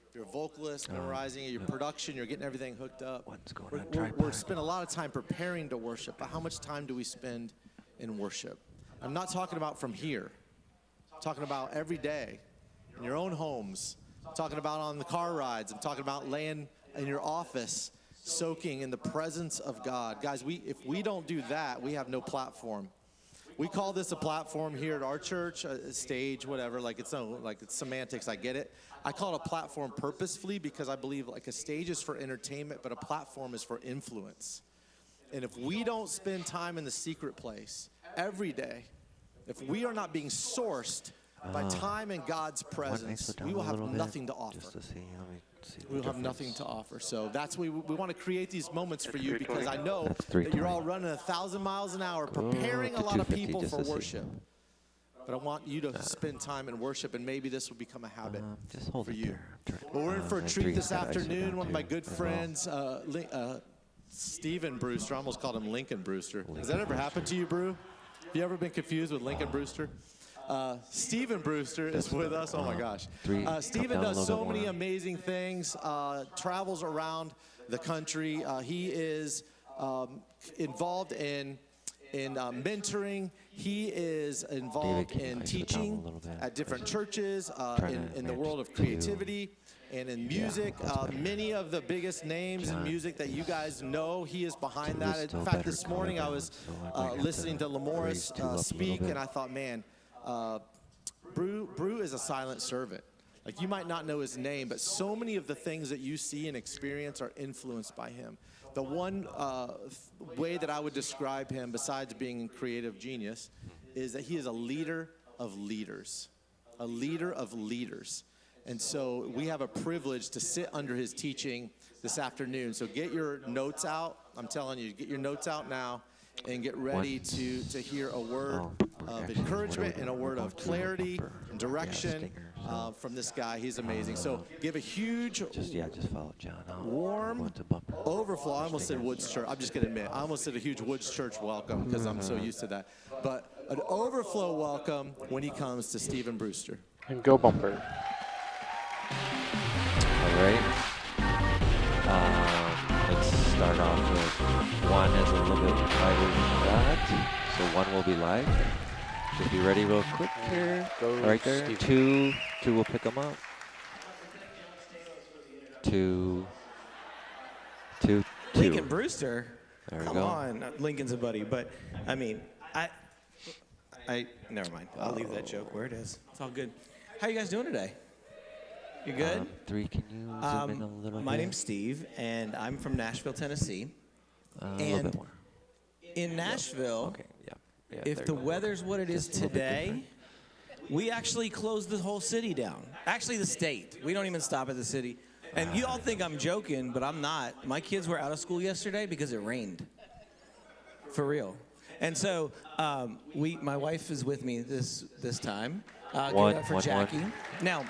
If you're a vocalist, memorizing it, your production, you're getting everything hooked up. What's going We're, on? we're, Tripod. we're spending a lot of time preparing to worship, but how much time do we spend in worship? I'm not talking about from here. I'm talking about every day in your own homes. I'm talking about on the car rides. I'm talking about laying in your office, soaking in the presence of God. Guys, if we don't do that, we have no platform. We call this a platform here at our church, a stage, whatever. It's semantics. I get it. I call it a platform purposefully because I believe like a stage is for entertainment, but a platform is for influence. And if we don't spend time in the secret place every day, if we are not being sourced by time in God's presence, we will have nothing to offer. Just to see, let me see the We'll have difference. nothing to offer. So that's we want to create these moments for you because I know That's that you're 320. all running 1,000 miles an hour, preparing to a lot of 250 people just for to see. worship. But I want you to spend time in worship, and maybe this will become a habit Just hold for it you. there. I'm trying- Well, we're in for a and treat 3 this got ice afternoon. down One of my too, good as well. friends, Stephen Brewster. I almost called him Lincoln Brewster. Has that ever happened to you, Brew? Have you ever been confused with Lincoln Brewster? Stephen Brewster is with us. Oh my gosh. 3, come Stephen down a does little so bit many more. amazing things, travels around the country. He is involved in mentoring. He is involved David, can you in ice it down a teaching little bit? at different churches, Trying to in the match world of to- creativity and in music. that's better. Many of the biggest names in John. music that you guys know, he is behind Two that. is In still fact, better this morning I color was balance, so I might have listening to to raise Lamoris 2 up a little speak, bit. and I thought, man, Brew is a silent servant. Like you might not know his name, but so many of the things that you see and experience are influenced by him. The one way that I would describe him, besides being a creative genius, is that he is a leader of leaders. A leader of leaders. And so we have a privilege to sit under his teaching this afternoon. So get your notes out. I'm telling you, get your notes out now and get ready to hear a word of encouragement and a word of clarity and direction from this guy. He's amazing. So give a huge, just follow John out. warm overflow. I almost said Woods Church. I'm just going to admit, I almost said a huge Woods Church welcome because I'm so used to that. But an overflow welcome when he comes to Stephen Brewster. And go Bumper. All right. Let's start off with 1 is a little bit lighter than that. So 1 will be live. Just be ready real quick here. Go Right there. Steve. 2 will pick them up. 2. Lincoln Brewster. There we Come go. on, Lincoln's a buddy, but I mean, I never mind. I'll leave that joke where it is. It's all good. How you guys doing today? You good? 3, can you zoom in a little bit? My name's Steve, and I'm from Nashville, Tennessee. A little bit more. In Nashville, Okay, yeah. if there the you go. weather's what it is Just a little bit today, different. we actually closed the whole city down. Actually, the state. We don't even stop at the city. And you all think I'm joking, but I'm not. My kids were out of school yesterday because it rained. For real. And so my wife is with me this time. Give it up for Jackie. Now,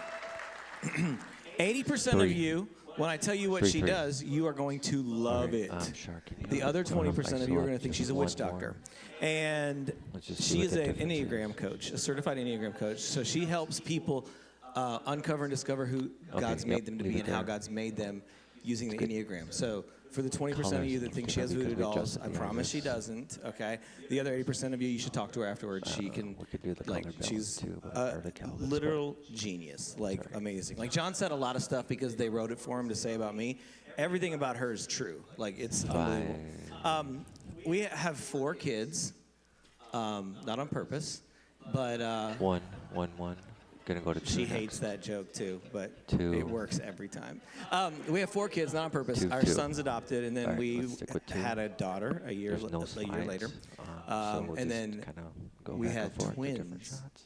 80% of 3. you, when I tell you what 3, she 3. does, you are going to love it. Sure, can you The other throw them 20% ice of you are up going to think just she's a witch 1 more? doctor. And Let's just see she what is the an difference is. Enneagram coach, a certified Enneagram coach. So she helps people uncover and discover who God's made them to be and how God's made them using the Enneagram. So for the 20% of you that think she has voodoo dolls, I promise she doesn't, okay? The other 80% of you should talk to her afterwards. She can, like, she's a literal genius, like, amazing. Like, John said a lot of stuff because they wrote it for him to say about me. Everything about her is true. Like, it's unbelievable. We have 4 kids, not on purpose, but... One. Gonna go to 2. She hates that joke too, but 2. it works every time. We have 4 kids, not on purpose. 2, Our 2. son's adopted, and then Right, we let's stick with 2. had a daughter a year There's no later. so we'll And just then kinda go we back had and forth to different twins shots.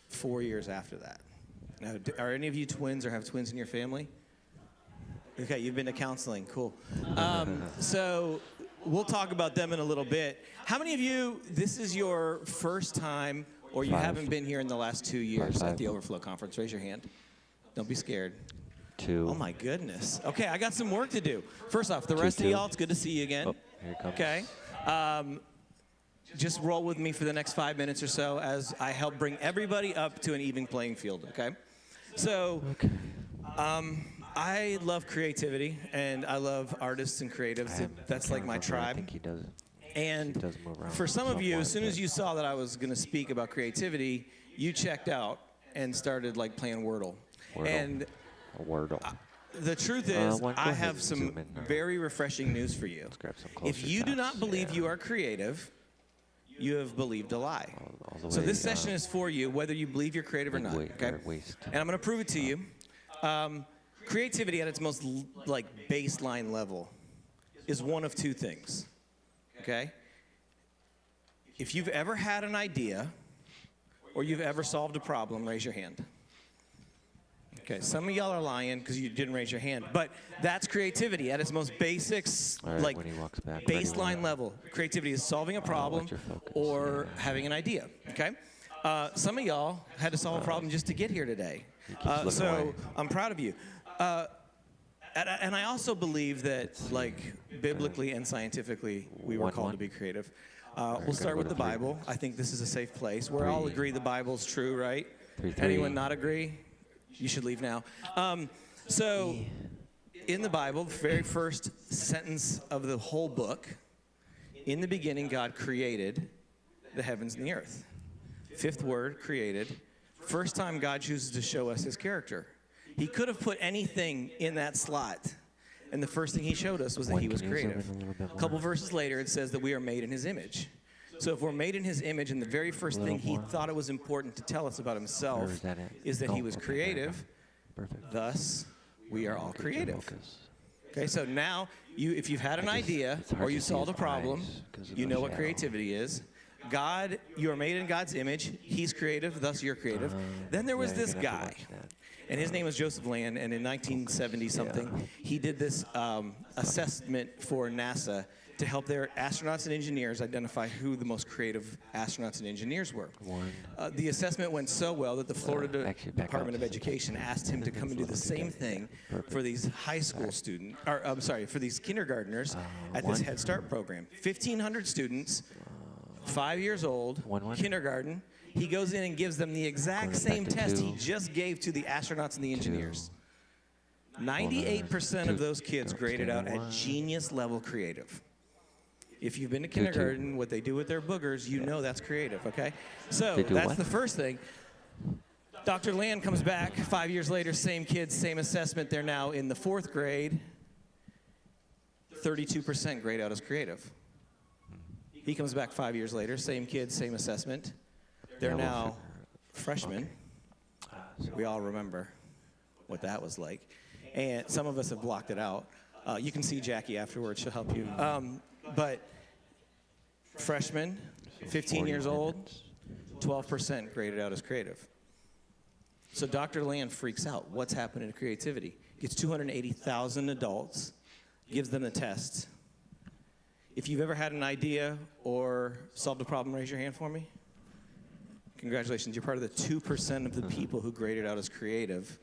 4 years after that. Now, are any of you twins or have twins in your family? Okay, you've been to counseling. Cool. So we'll talk about them in a little bit. How many of you, this is your first time or you 5. haven't been here in the last 2 years 5. at the Overflow Conference? Raise your hand. Don't be scared. 2. Oh, my goodness. Okay, I got some work to do. First off, the 2, rest of 2. y'all, it's good to see you again. Oh, here it comes. Okay. Just roll with me for the next 5 minutes or so as I help bring everybody up to an even playing field, okay? So, I love creativity, and I love artists and creatives. That's like my tribe. I think he does. And for some of you, as soon as you saw that I was going to speak about creativity, you checked out and started like playing Wordle. And Wordle. The truth is, go I ahead have and some zoom in now. very refreshing news for you. Let's grab some If closer you do shots. not believe you are creative, you have believed a lie. All the So way this session is for you, whether you believe you're creative or not. Okay? waist. And I'm going to prove it to you. Creativity at its most like baseline level is one of 2 things. Okay? If you've ever had an idea or you've ever solved a problem, raise your hand. Okay, some of y'all are lying because you didn't raise your hand, but that's creativity at its most basic, Right, like when he walks back, baseline level. Creativity is solving a problem or having an idea. Okay, some of y'all had to solve a problem just to get here today, so away. I'm proud of you. And I also believe that, like, biblically and scientifically, we were called to be creative. We'll start with the Bible. I think this is a safe place. We're all agree the Bible's true, right? 3. Anyone not agree? You should leave now. So, in the Bible, the very first sentence of the whole book, in the beginning, God created the heavens and the earth. 5th word, created. First time God chooses to show us his character. He could have put anything in that slot, and the first thing he showed us was that he was creative. A couple verses later, it says that we are made in his image. So if we're made in his image, and the very first thing he thought it was important to tell us about himself is that he was creative, thus we are all creative. Okay, so now, if you've had an idea or you solved a problem, you know what creativity is. God, you are made in God's image. He's creative, thus you're creative. Then there was this guy, and his name was Joseph Land, and in 1970-something, he did this assessment for NASA to help their astronauts and engineers identify who the most creative astronauts and engineers were. The assessment went so well that the Florida Department of Education asked him to come and do the same thing for these high school students, or I'm sorry, for these kindergartners at this Head Start program. 1,500 students, 5 years old, kindergarten. He goes in and gives them the exact same test he just gave to the astronauts and the engineers. 98% of those kids graded out at genius level creative. If you've been to kindergarten, what they do with their boogers, you know that's creative, okay? So that's the first thing. Dr. Land comes back 5 years later, same kids, same assessment. They're now in the 4th grade. 32% grade out as creative. He comes back 5 years later, same kids, same assessment. They're now freshmen. We all remember what that was like. And some of us have blocked it out. You can see Jackie afterwards. She'll help you. But freshmen, 15 years old, 12% graded out as creative. So Dr. Land freaks out. What's happening to creativity? Gets 280,000 adults, gives them the test. If you've ever had an idea or solved a problem, raise your hand for me. Congratulations, you're part of the 2% of the people who graded out as creative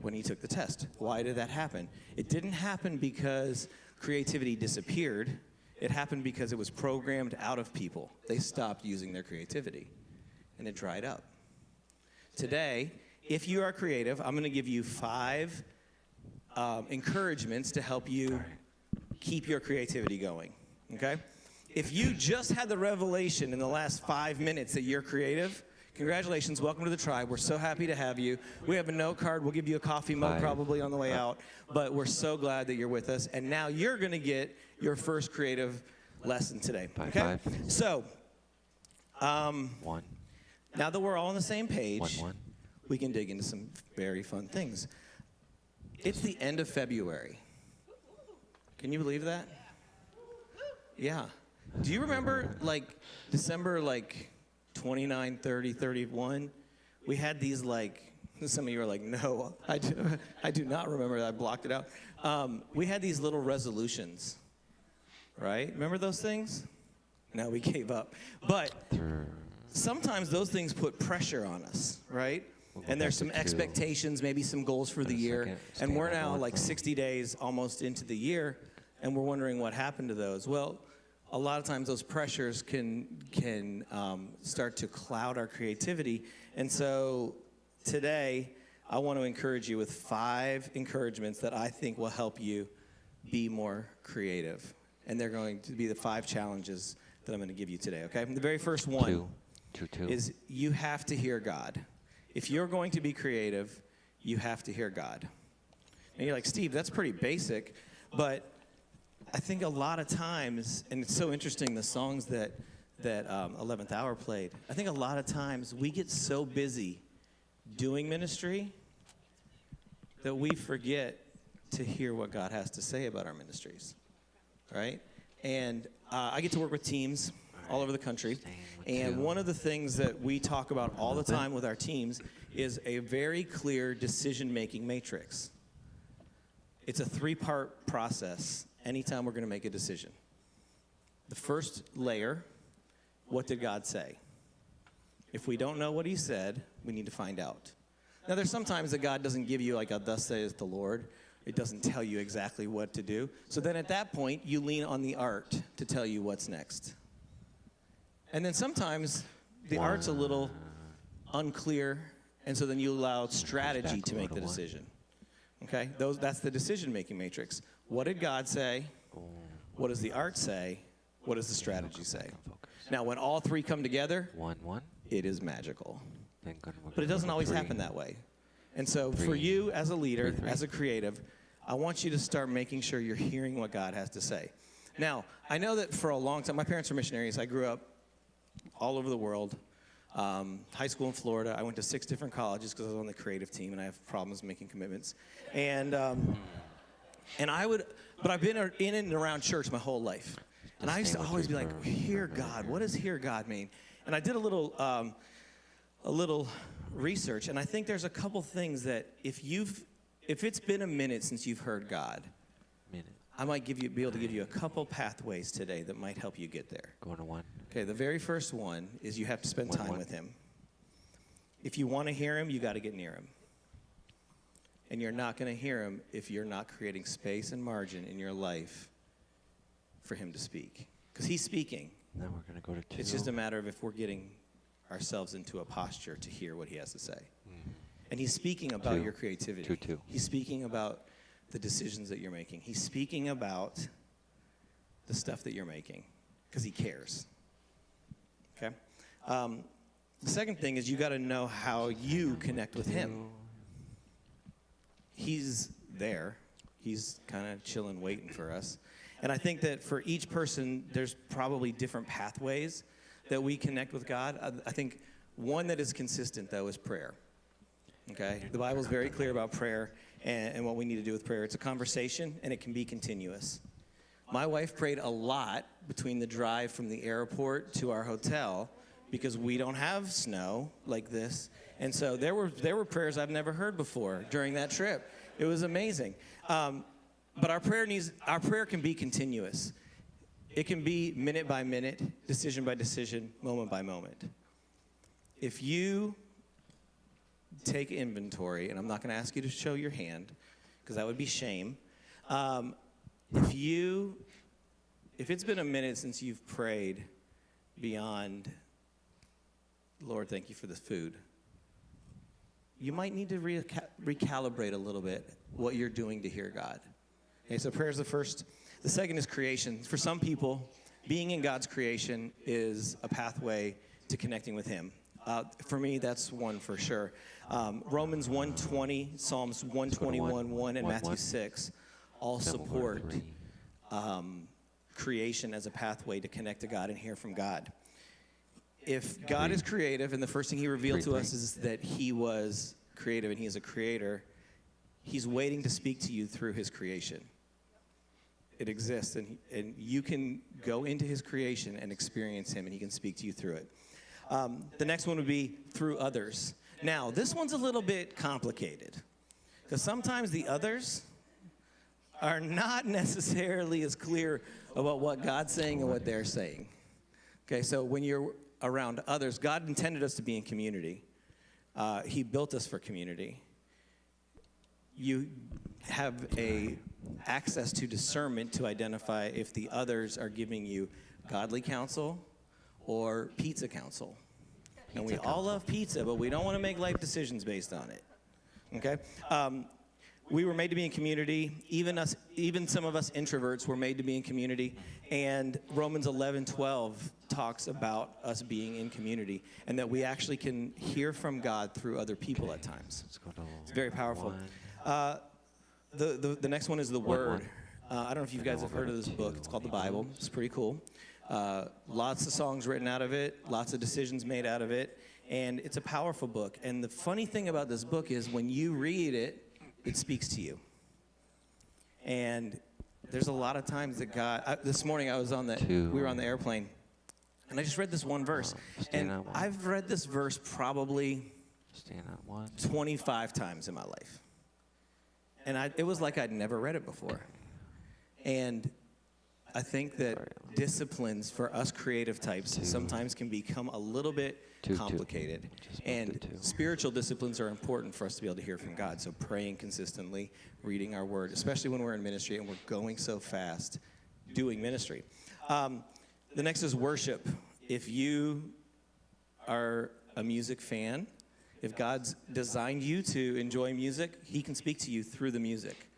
when he took the test. Why did that happen? It didn't happen because creativity disappeared. It happened because it was programmed out of people. They stopped using their creativity, and it dried up. today, if you are creative, I'm going to give you 5 encouragements to help you keep your creativity going, okay? If you just had the revelation in the last 5 minutes that you're creative, congratulations, welcome to the tribe. We're so happy to have you. We have a note card. We'll give you a coffee mug probably on the way out, but we're so glad that you're with us. And now you're going to get your first creative lesson today, okay? So, 1. now that we're all on the same page, 1. we can dig into some very fun things. It's the end of February. Can you believe that? Yeah. Do you remember, like, December, like, 29, 30, 31? We had these, like, some of you are like, no, I do not remember that. I blocked it out. We had these little resolutions, right? Remember those things? No, we gave up. But sometimes those things put pressure on us, right? And there's some expectations, maybe some goals for the year. And we're now like 60 days almost into the year, and we're wondering what happened to those. Well, a lot of times those pressures can start to cloud our creativity. And so today, I want to encourage you with 5 encouragements that I think will help you be more creative. And they're going to be the 5 challenges that I'm going to give you today, okay? The very first one is you have to hear God. If you're going to be creative, you have to hear God. And you're like, Steve, that's pretty basic, but I think a lot of times, and it's so interesting, the songs that 11th Hour played, I think a lot of times we get so busy doing ministry that we forget to hear what God has to say about our ministries, right? And I get to work with teams all over the country, and one of the things that we talk about all the time with our teams is a very clear decision-making matrix. It's a 3-part process anytime we're going to make a decision. The first layer, what did God say? If we don't know what he said, we need to find out. Now, there's sometimes that God doesn't give you like a thus saith the Lord. It doesn't tell you exactly what to do. So then at that point, you lean on the art to tell you what's next. And then sometimes the art's a little unclear, and so then you allow strategy to make the decision. Okay? That's the decision-making matrix. What did God say? What does the art say? What does the strategy say? Now, when all 3 come together, it is magical. But it doesn't always happen that way. And so for you as a leader, as a creative, I want you to start making sure you're hearing what God has to say. Now, I know that for a long time, my parents were missionaries. I grew up all over the world. High school in Florida. I went to 6 different colleges because I was on the creative team, and I have problems making commitments. And I've been in and around church my whole life. And I used to always be like, hear God. What does hear God mean? And I did a little research, and I think there's a couple things that if it's been a minute since you've heard God, I might be able to give you a couple pathways today that might help you get there. Going to 1. Okay, the very first one is you have to spend time with him. If you want to hear him, you got to get near him. And you're not going to hear him if you're not creating space and margin in your life for him to speak. Because he's speaking. Then we're going to go to 2. It's just a matter of if we're getting ourselves into a posture to hear what he has to say. And he's speaking about your creativity. 2. He's speaking about the decisions that you're making. He's speaking about the stuff that you're making because he cares. Okay? The second thing is you got to know how you connect with him. He's there. He's kind of chilling, waiting for us. And I think that for each person, there's probably different pathways that we connect with God. I think one that is consistent, though, is prayer. Okay? The Bible is very clear about prayer and what we need to do with prayer. It's a conversation, and it can be continuous. My wife prayed a lot between the drive from the airport to our hotel because we don't have snow like this. And so there were prayers I've never heard before during that trip. It was amazing. But our prayer can be continuous. It can be minute by minute, decision by decision, moment by moment. If you take inventory, and I'm not going to ask you to show your hand because that would be shame. If it's been a minute since you've prayed beyond, Lord, thank you for the food, you might need to recalibrate a little bit what you're doing to hear God. Okay, so prayer is the first. The second is creation. For some people, being in God's creation is a pathway to connecting with him. For me, that's one for sure. Romans 1:20, Psalms 121:1, and Matthew 6 all support creation as a pathway to connect to God and hear from God. If God is creative, and the first thing he revealed to us is that he was creative and he is a creator, he's waiting to speak to you through his creation. It exists, and you can go into his creation and experience him, and he can speak to you through it. The next one would be through others. Now, this one's a little bit complicated, because sometimes the others are not necessarily as clear about what God's saying and what they're saying. Okay, so when you're around others, God intended us to be in community. He built us for community. You have access to discernment to identify if the others are giving you godly counsel or pizza counsel. And we all love pizza, but we don't want to make life decisions based on it. Okay? We were made to be in community. Even some of us introverts were made to be in community. And Romans 11:12 talks about us being in community and that we actually can hear from God through other people at times. It's very powerful. The next one is the Word. I don't know if you guys have heard of this book. It's called the Bible. It's pretty cool. Lots of songs written out of it, lots of decisions made out of it, and it's a powerful book. And the funny thing about this book is when you read it, it speaks to you. And there's a lot of times that God, this morning we were on the airplane, and I just read this one verse. And I've read this verse probably 25 times in my life. And it was like I'd never read it before. And I think that disciplines for us creative types sometimes can become a little bit complicated. And spiritual disciplines are important for us to be able to hear from God. So praying consistently, reading our word, especially when we're in ministry and we're going so fast doing ministry. The next is worship. If you are a music fan, if God's designed you to enjoy music, he can speak to you through the music.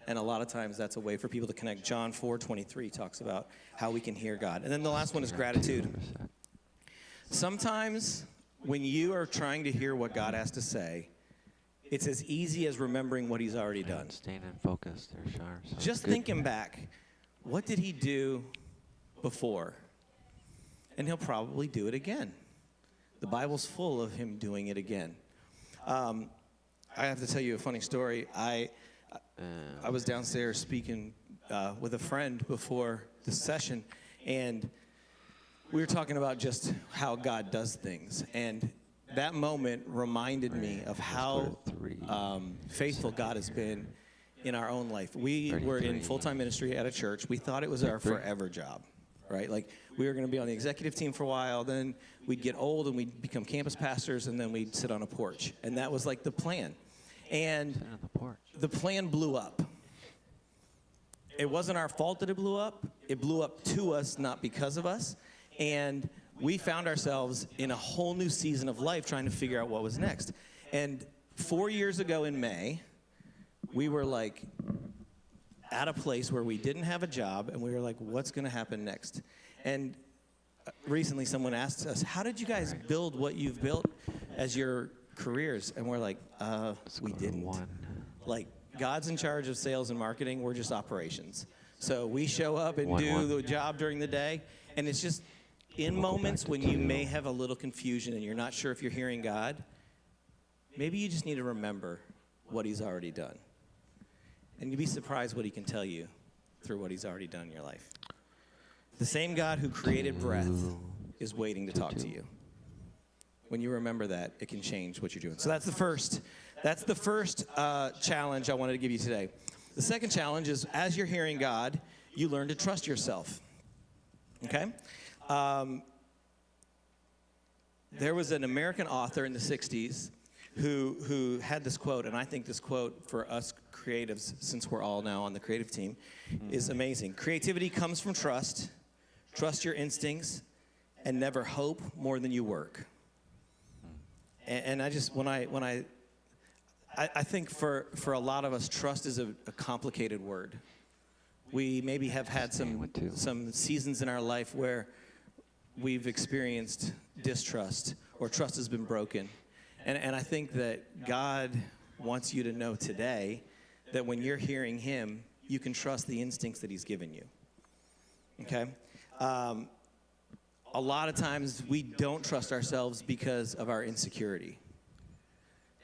And a lot of times that's a way for people to connect. John 4:23 talks about how we can hear God. And then the last one is gratitude. Sometimes when you are trying to hear what God has to say, it's as easy as remembering what he's already done. Staying in focus there, Char. Just thinking back, what did he do before? And he'll probably do it again. The Bible's full of him doing it again. I have to tell you a funny story. I was downstairs speaking with a friend before the session, and we were talking about just how God does things. And that moment reminded me of how faithful God has been in our own life. We were in full-time ministry at a church. We thought it was our forever job, right? Like, we were going to be on the executive team for a while, then we'd get old and we'd become campus pastors, and then we'd sit on a porch. And that was like the plan. And the plan blew up. It wasn't our fault that it blew up. It blew up to us, not because of us. And we found ourselves in a whole new season of life trying to figure out what was next. And 4 years ago in May, we were like at a place where we didn't have a job, and we were like, what's going to happen next? And recently someone asked us, how did you guys build what you've built as your careers? And we're like, we didn't. Like, God's in charge of sales and marketing. We're just operations. So we show up and do the job during the day. And it's just in moments when you may have a little confusion and you're not sure if you're hearing God, maybe you just need to remember what he's already done. And you'd be surprised what he can tell you through what he's already done in your life. The same God who created breath is waiting to talk to you. When you remember that, it can change what you're doing. So that's the first challenge I wanted to give you today. The second challenge is, as you're hearing God, you learn to trust yourself. Okay? There was an American author in the 60s who had this quote, and I think this quote for us creatives, since we're all now on the creative team, is amazing. Creativity comes from trust. Trust your instincts, and never hope more than you work. And I just, when I I think for a lot of us, trust is a complicated word. We maybe have had some seasons in our life where we've experienced distrust or trust has been broken. And I think that God wants you to know today that when you're hearing him, you can trust the instincts that he's given you. Okay? A lot of times we don't trust ourselves because of our insecurity.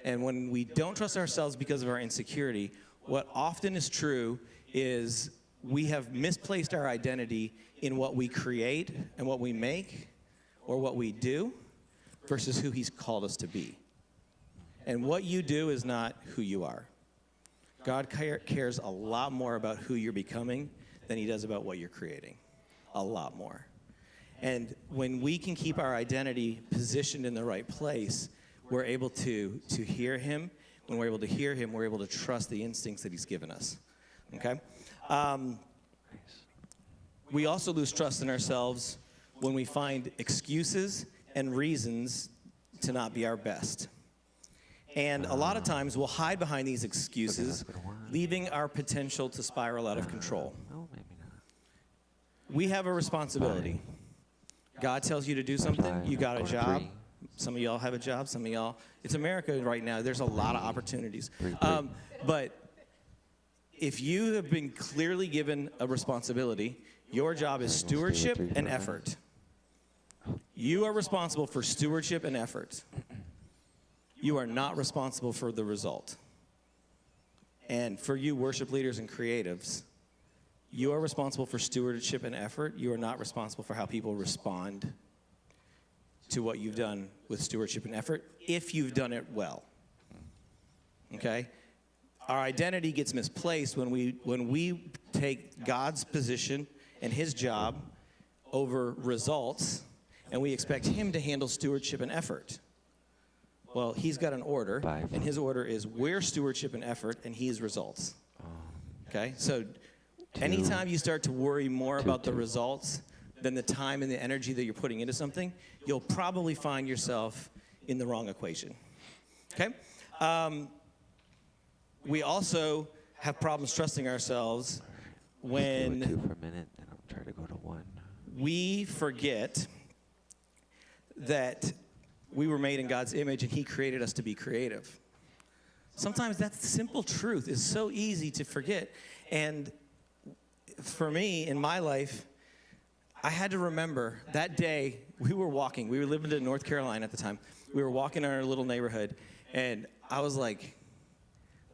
And when we don't trust ourselves because of our insecurity, what often is true is we have misplaced our identity in what we create and what we make or what we do versus who he's called us to be. And what you do is not who you are. God cares a lot more about who you're becoming than he does about what you're creating. A lot more. And when we can keep our identity positioned in the right place, we're able to hear him. When we're able to hear him, we're able to trust the instincts that he's given us. Okay? We also lose trust in ourselves when we find excuses and reasons to not be our best. And a lot of times we'll hide behind these excuses, leaving our potential to spiral out of control. No, maybe not. We have a responsibility. God tells you to do something, you got a job. Some of y'all have a job, some of y'all, it's America right now, there's a lot of opportunities. But if you have been clearly given a responsibility, your job is stewardship and effort. You are responsible for stewardship and effort. You are not responsible for the result. And for you worship leaders and creatives, you are responsible for stewardship and effort. You are not responsible for how people respond to what you've done with stewardship and effort, if you've done it well. Okay? Our identity gets misplaced when we take God's position and his job over results, and we expect him to handle stewardship and effort. Well, he's got an order, and his order is we're stewardship and effort, and he's results. Okay? So anytime you start to worry more about the results than the time and the energy that you're putting into something, you'll probably find yourself in the wrong equation. Okay? We also have problems trusting ourselves when 2 for a minute, and I'll try to go to 1. We forget that we were made in God's image and he created us to be creative. Sometimes that simple truth is so easy to forget. And for me, in my life, I had to remember that day we were walking. We were living in North Carolina at the time. We were walking in our little neighborhood, and I was like,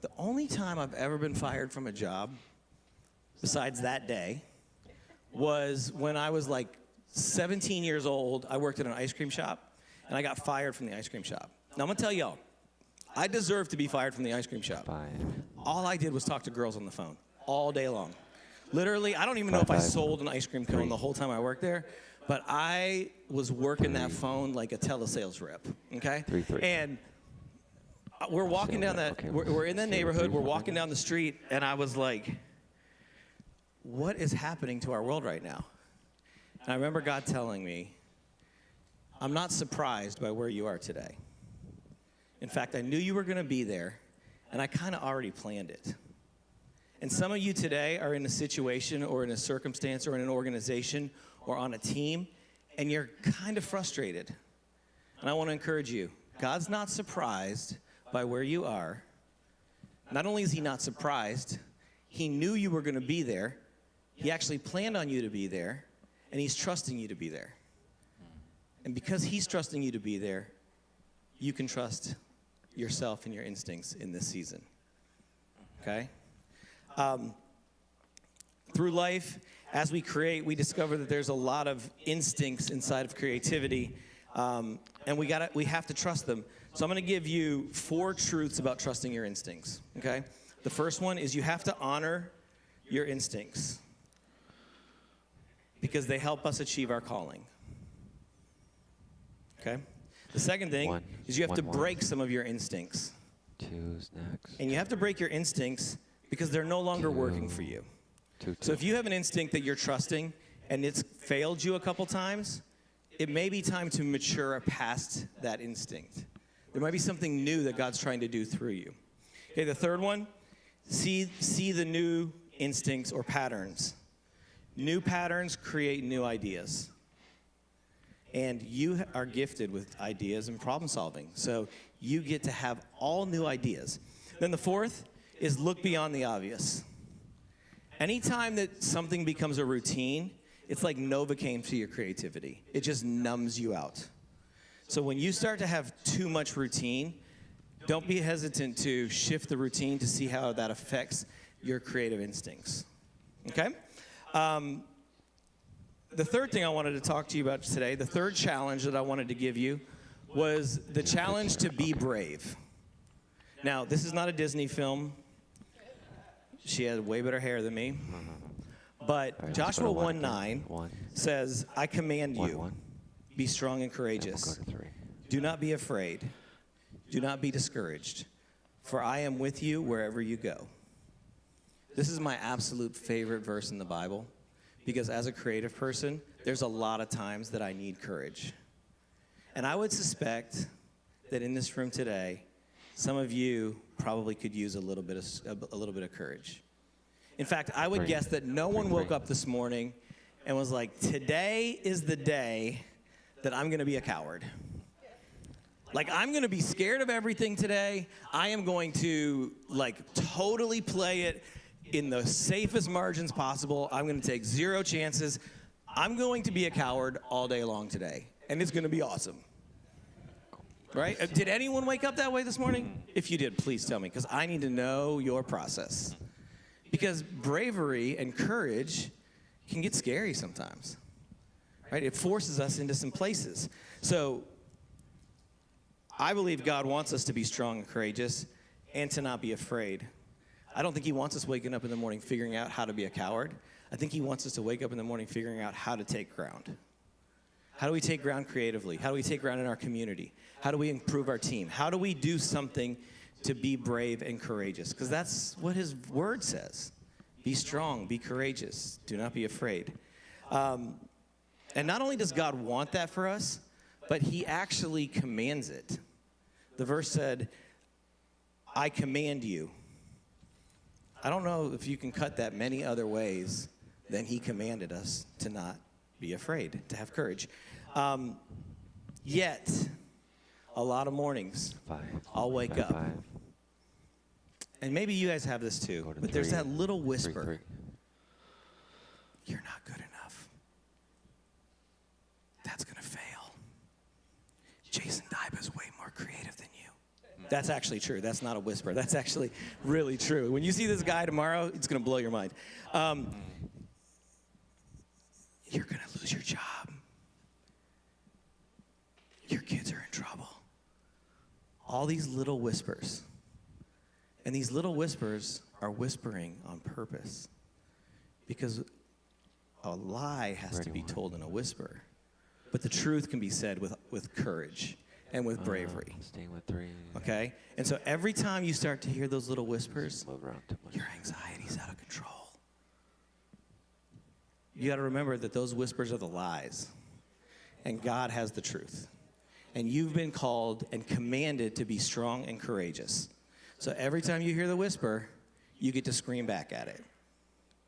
the only time I've ever been fired from a job, besides that day, was when I was like 17 years old. I worked at an ice cream shop, and I got fired from the ice cream shop. Now, I'm going to tell y'all, I deserve to be fired from the ice cream shop. All I did was talk to girls on the phone all day long. Literally, I don't even know if I sold an ice cream cone the whole time I worked there, but I was working that phone like a telesales rep, okay? And we're walking down we're in the neighborhood, we're walking down the street, and I was like, what is happening to our world right now? And I remember God telling me, I'm not surprised by where you are today. In fact, I knew you were going to be there, and I kind of already planned it. And some of you today are in a situation or in a circumstance or in an organization or on a team, and you're kind of frustrated. And I want to encourage you, God's not surprised by where you are. Not only is he not surprised, he knew you were going to be there. He actually planned on you to be there, and he's trusting you to be there. And because he's trusting you to be there, you can trust yourself and your instincts in this season. Okay? Through life, as we create, we discover that there's a lot of instincts inside of creativity, and we have to trust them. So I'm going to give you 4 truths about trusting your instincts, okay? The first one is you have to honor your instincts because they help us achieve our calling, okay? The second thing is you have to break some of your instincts. 2's next. And you have to break your instincts because they're no longer working for you. So if you have an instinct that you're trusting and it's failed you a couple times, it may be time to mature past that instinct. There might be something new that God's trying to do through you. Okay, the third one, see the new instincts or patterns. New patterns create new ideas. And you are gifted with ideas and problem solving. So you get to have all new ideas. Then the fourth is look beyond the obvious. Anytime that something becomes a routine, it's like Novocaine to your creativity. It just numbs you out. So when you start to have too much routine, don't be hesitant to shift the routine to see how that affects your creative instincts. Okay? The third thing I wanted to talk to you about today, the third challenge that I wanted to give you, was the challenge to be brave. Now, this is not a Disney film. She had way better hair than me. But Right, Joshua let's go to 1:9 says, I command you, be strong and courageous. Do not be afraid. Do not be discouraged, for I am with you wherever you go. This is my absolute favorite verse in the Bible, because as a creative person, there's a lot of times that I need courage. And I would suspect that in this room today, some of you probably could use a little bit of courage. In fact, I would guess that no one woke up this morning and was like, today is the day that I'm going to be a coward. Like, I'm going to be scared of everything today. I am going to, totally play it in the safest margins possible. I'm going to take zero chances. I'm going to be a coward all day long today, and it's going to be awesome. Right? Did anyone wake up that way this morning? If you did, please tell me, because I need to know your process. Because bravery and courage can get scary sometimes. Right? It forces us into some places. So I believe God wants us to be strong and courageous and to not be afraid. I don't think he wants us waking up in the morning figuring out how to be a coward. I think he wants us to wake up in the morning figuring out how to take ground. How do we take ground creatively? How do we take ground in our community? How do we improve our team? How do we do something to be brave and courageous? Because that's what his word says. Be strong, be courageous, do not be afraid. And not only does God want that for us, but he actually commands it. The verse said, I command you. I don't know if you can cut that many other ways than he commanded us to not be afraid, to have courage. Yet, a lot of mornings, I'll wake up. And maybe you guys have this too, but there's that little whisper. You're not good enough. That's going to fail. Jason Dyba is way more creative than you. That's actually true. That's not a whisper. That's actually really true. When you see this guy tomorrow, it's going to blow your mind. You're going to lose your job. Your kids are in trouble. All these little whispers. And these little whispers are whispering on purpose. Because a lie has to be told in a whisper. But the truth can be said with courage and with bravery. Staying with 3. Okay? And so every time you start to hear those little whispers, your anxiety's out of control. You got to remember that those whispers are the lies. And God has the truth. And you've been called and commanded to be strong and courageous. So every time you hear the whisper, you get to scream back at it.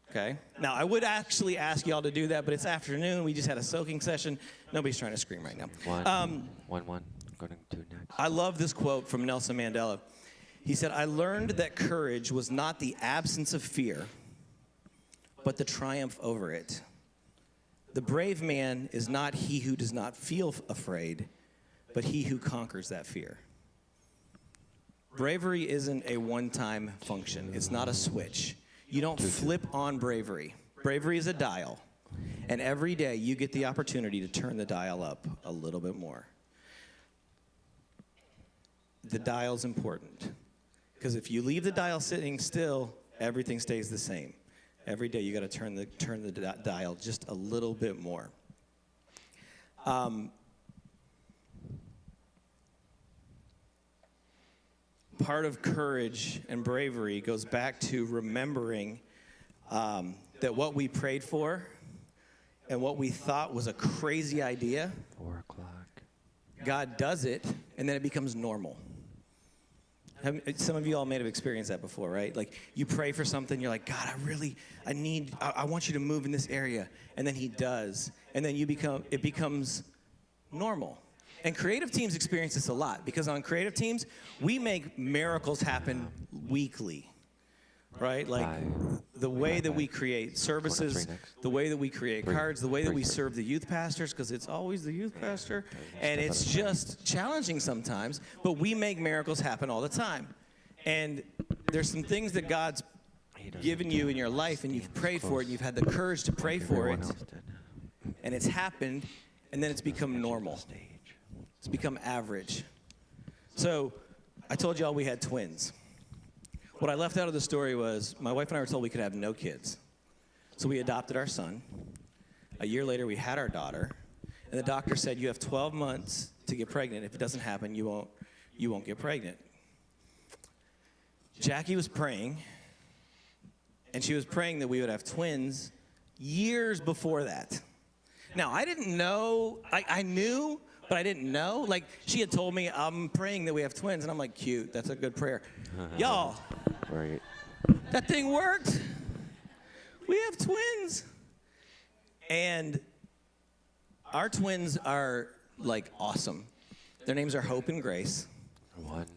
Okay? Now, I would actually ask y'all to do that, but it's afternoon. We just had a soaking session. Nobody's trying to scream right now. 1-1. Going to next. I love this quote from Nelson Mandela. He said, I learned that courage was not the absence of fear, but the triumph over it. The brave man is not he who does not feel afraid, but he who conquers that fear. Bravery isn't a one-time function. It's not a switch. You don't flip on bravery. Bravery is a dial. And every day you get the opportunity to turn the dial up a little bit more. The dial's important. Because if you leave the dial sitting still, everything stays the same. Every day you got to turn the dial just a little bit more. Part of courage and bravery goes back to remembering that what we prayed for and what we thought was a crazy idea, 4 o'clock. God does it, and then it becomes normal. Some of you all may have experienced that before, right? Like you pray for something, you're like, God, I want you to move in this area. And then he does. And then it becomes normal. And creative teams experience this a lot because on creative teams, we make miracles happen weekly, right? Like the way that we create services, the way that we create cards, the way that we serve the youth pastors, because it's always the youth pastor, and it's just challenging sometimes, but we make miracles happen all the time. And there's some things that God's given you in your life, and you've prayed for it, and you've had the courage to pray for it, and it's happened, and then it's become normal. It's become average. So I told y'all we had twins. What I left out of the story was my wife and I were told we could have no kids. So we adopted our son. A year later, we had our daughter. And the doctor said, you have 12 months to get pregnant. If it doesn't happen, you won't get pregnant. Jackie was praying, and she was praying that we would have twins years before that. Now, I didn't know. I knew, but I didn't know. Like, she had told me, I'm praying that we have twins. And I'm like, cute. That's a good prayer. Y'all, right. That thing worked. We have twins. And our twins are, like, awesome. Their names are Hope and Grace. One.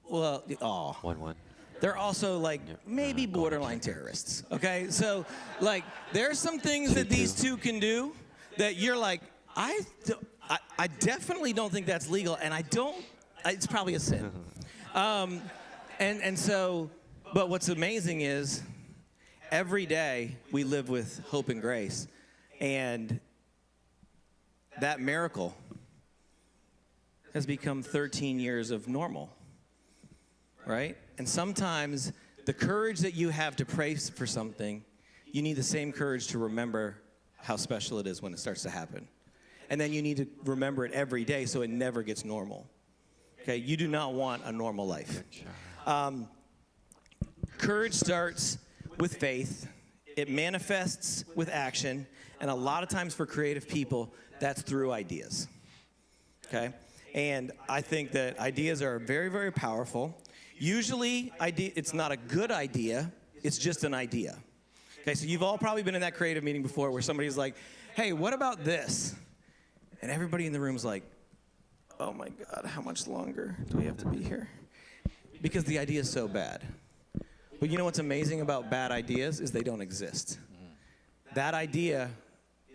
Well, aw. One. They're also, like, maybe borderline terrorists, okay? So, like, there are some things that these two can do that you're like, I definitely don't think that's legal, and it's probably a sin. And so, but what's amazing is every day we live with hope and grace, and that miracle has become 13 years of normal, right? And sometimes the courage that you have to pray for something, you need the same courage to remember how special it is when it starts to happen. And then you need to remember it every day so it never gets normal. Okay, you do not want a normal life. Courage starts with faith. It manifests with action. And a lot of times for creative people, that's through ideas. Okay? And I think that ideas are very, very powerful. Usually, it's not a good idea. It's just an idea. Okay, so you've all probably been in that creative meeting before where somebody's like, hey, what about this? And everybody in the room's like, oh my God, how much longer do we have to be here? Because the idea is so bad. But you know what's amazing about bad ideas is they don't exist. That idea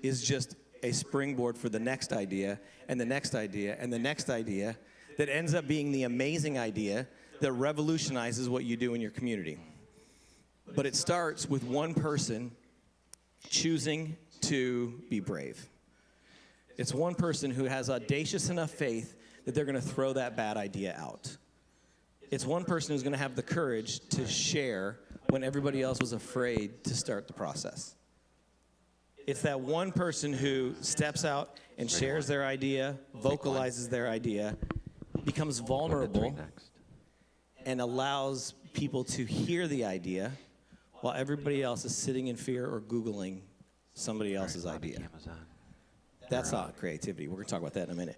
is just a springboard for the next idea, and the next idea, and the next idea that ends up being the amazing idea that revolutionizes what you do in your community. But it starts with one person choosing to be brave. It's one person who has audacious enough faith that they're going to throw that bad idea out. It's one person who's going to have the courage to share when everybody else was afraid to start the process. It's that one person who steps out and shares their idea, vocalizes their idea, becomes vulnerable, and allows people to hear the idea while everybody else is sitting in fear or Googling somebody else's idea. That's not creativity. We're going to talk about that in a minute.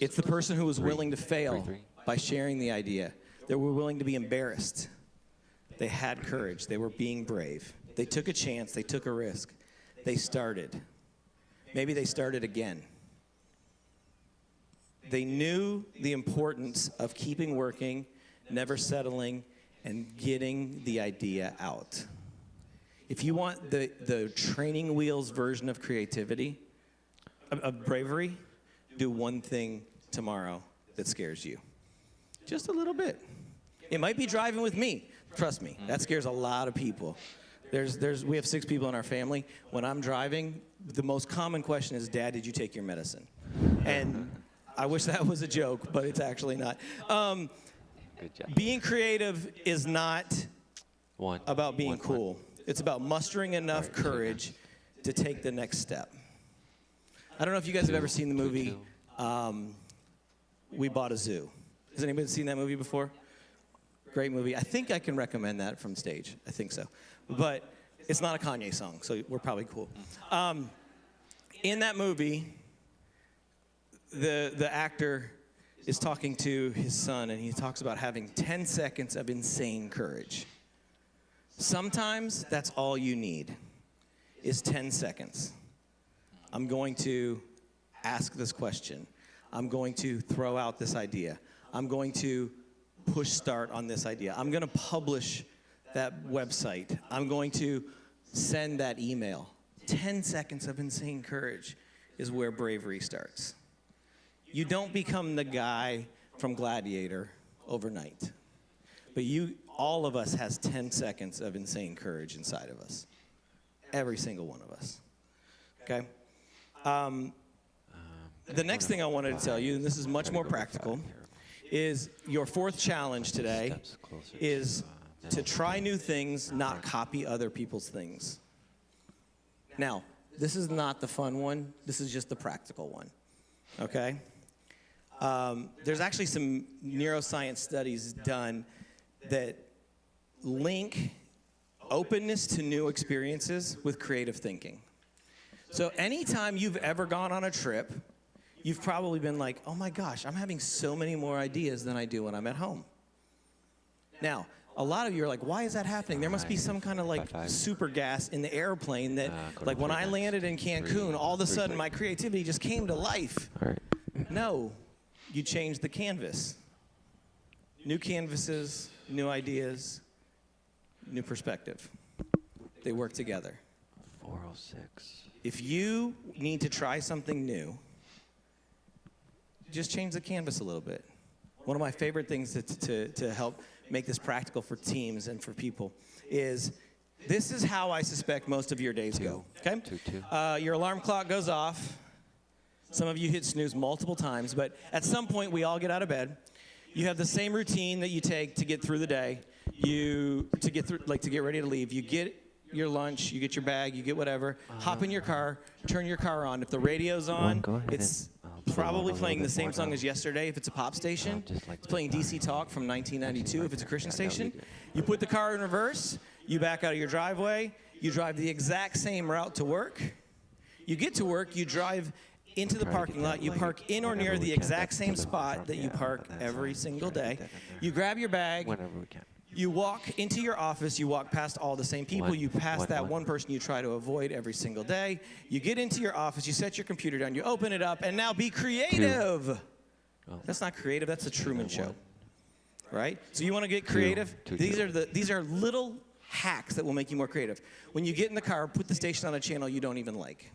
It's the person who was willing to fail by sharing the idea. They were willing to be embarrassed. They had courage. They were being brave. They took a chance. They took a risk. They started. Maybe they started again. They knew the importance of keeping working, never settling, and getting the idea out. If you want the training wheels version of creativity, of bravery, do one thing tomorrow that scares you. Just a little bit. It might be driving with me. Trust me, that scares a lot of people. We have 6 people in our family. When I'm driving, the most common question is, Dad, did you take your medicine? And I wish that was a joke, but it's actually not. Good job. Being creative is not about being cool. It's about mustering enough courage to take the next step. I don't know if you guys have ever seen the movie We Bought a Zoo. Has anybody seen that movie before? Great movie. I think I can recommend that from stage. I think so. But it's not a Kanye song, so we're probably cool. In that movie, the actor is talking to his son, and he talks about having 10 seconds of insane courage. Sometimes that's all you need is 10 seconds. I'm going to ask this question. I'm going to throw out this idea. I'm going to push start on this idea. I'm going to publish that website. I'm going to send that email. 10 seconds of insane courage is where bravery starts. You don't become the guy from Gladiator overnight. But all of us has 10 seconds of insane courage inside of us. Every single one of us. Okay? The next thing I wanted to tell you, and this is much more practical, is your fourth challenge today is to try new things, not copy other people's things. Now, this is not the fun one. This is just the practical one. Okay? There's actually some neuroscience studies done that link openness to new experiences with creative thinking. So anytime you've ever gone on a trip, you've probably been like, oh my gosh, I'm having so many more ideas than I do when I'm at home. Now, a lot of you are like, why is that happening? There must be some kind of like super gas in the airplane that, like when I landed in Cancun, all of a sudden my creativity just came to life. No, you changed the canvas. New canvases, new ideas, new perspective. They work together. 406. If you need to try something new, just change the canvas a little bit. One of my favorite things to help make this practical for teams and for people is this is how I suspect most of your days go. Okay? Your alarm clock goes off. Some of you hit snooze multiple times, but at some point we all get out of bed. You have the same routine that you take to get through the day. To get ready to leave. You get your lunch, you get your bag, you get whatever, hop in your car, turn your car on. If the radio's on, it's probably playing the same song as yesterday. If it's a pop station, it's playing DC Talk from 1992. If it's a Christian station, you put the car in reverse, you back out of your driveway, you drive the exact same route to work. You get to work, you drive into the parking lot, you park in or near the exact same spot that you park every single day. You grab your bag, you walk into your office, you walk past all the same people, you pass that one person you try to avoid every single day. You get into your office, you set your computer down, you open it up, and now be creative. That's not creative, that's a Truman Show, right? So you want to get creative? These are little hacks that will make you more creative. When you get in the car, put the station on a channel you don't even like.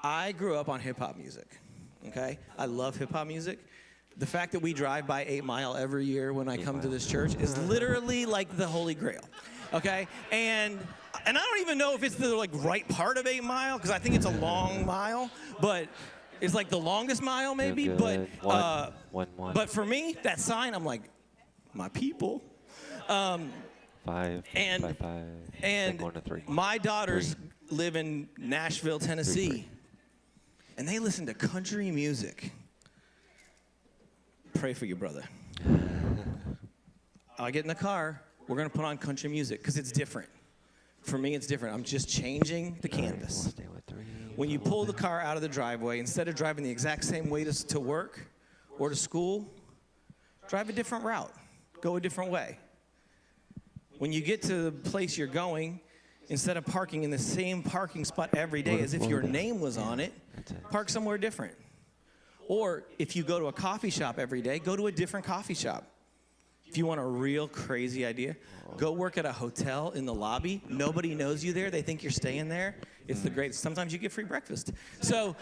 I grew up on hip-hop music, okay? I love hip-hop music. The fact that we drive by 8 Mile every year when I come to this church is literally like the Holy Grail, okay? And I don't even know if it's the like right part of 8 Mile, because I think it's a long mile, but it's like the longest mile maybe. But but for me, that sign, I'm like, my people. And my daughters live in Nashville, Tennessee, and they listen to country music. Pray for your brother. I get in the car, we're going to put on country music because it's different. For me, it's different. I'm just changing the canvas. When you pull the car out of the driveway, instead of driving the exact same way to work or to school, drive a different route. Go a different way. When you get to the place you're going, instead of parking in the same parking spot every day as if your name was on it, park somewhere different. Or if you go to a coffee shop every day, go to a different coffee shop. If you want a real crazy idea, go work at a hotel in the lobby. Nobody knows you there. They think you're staying there. It's the greatest. Sometimes you get free breakfast. So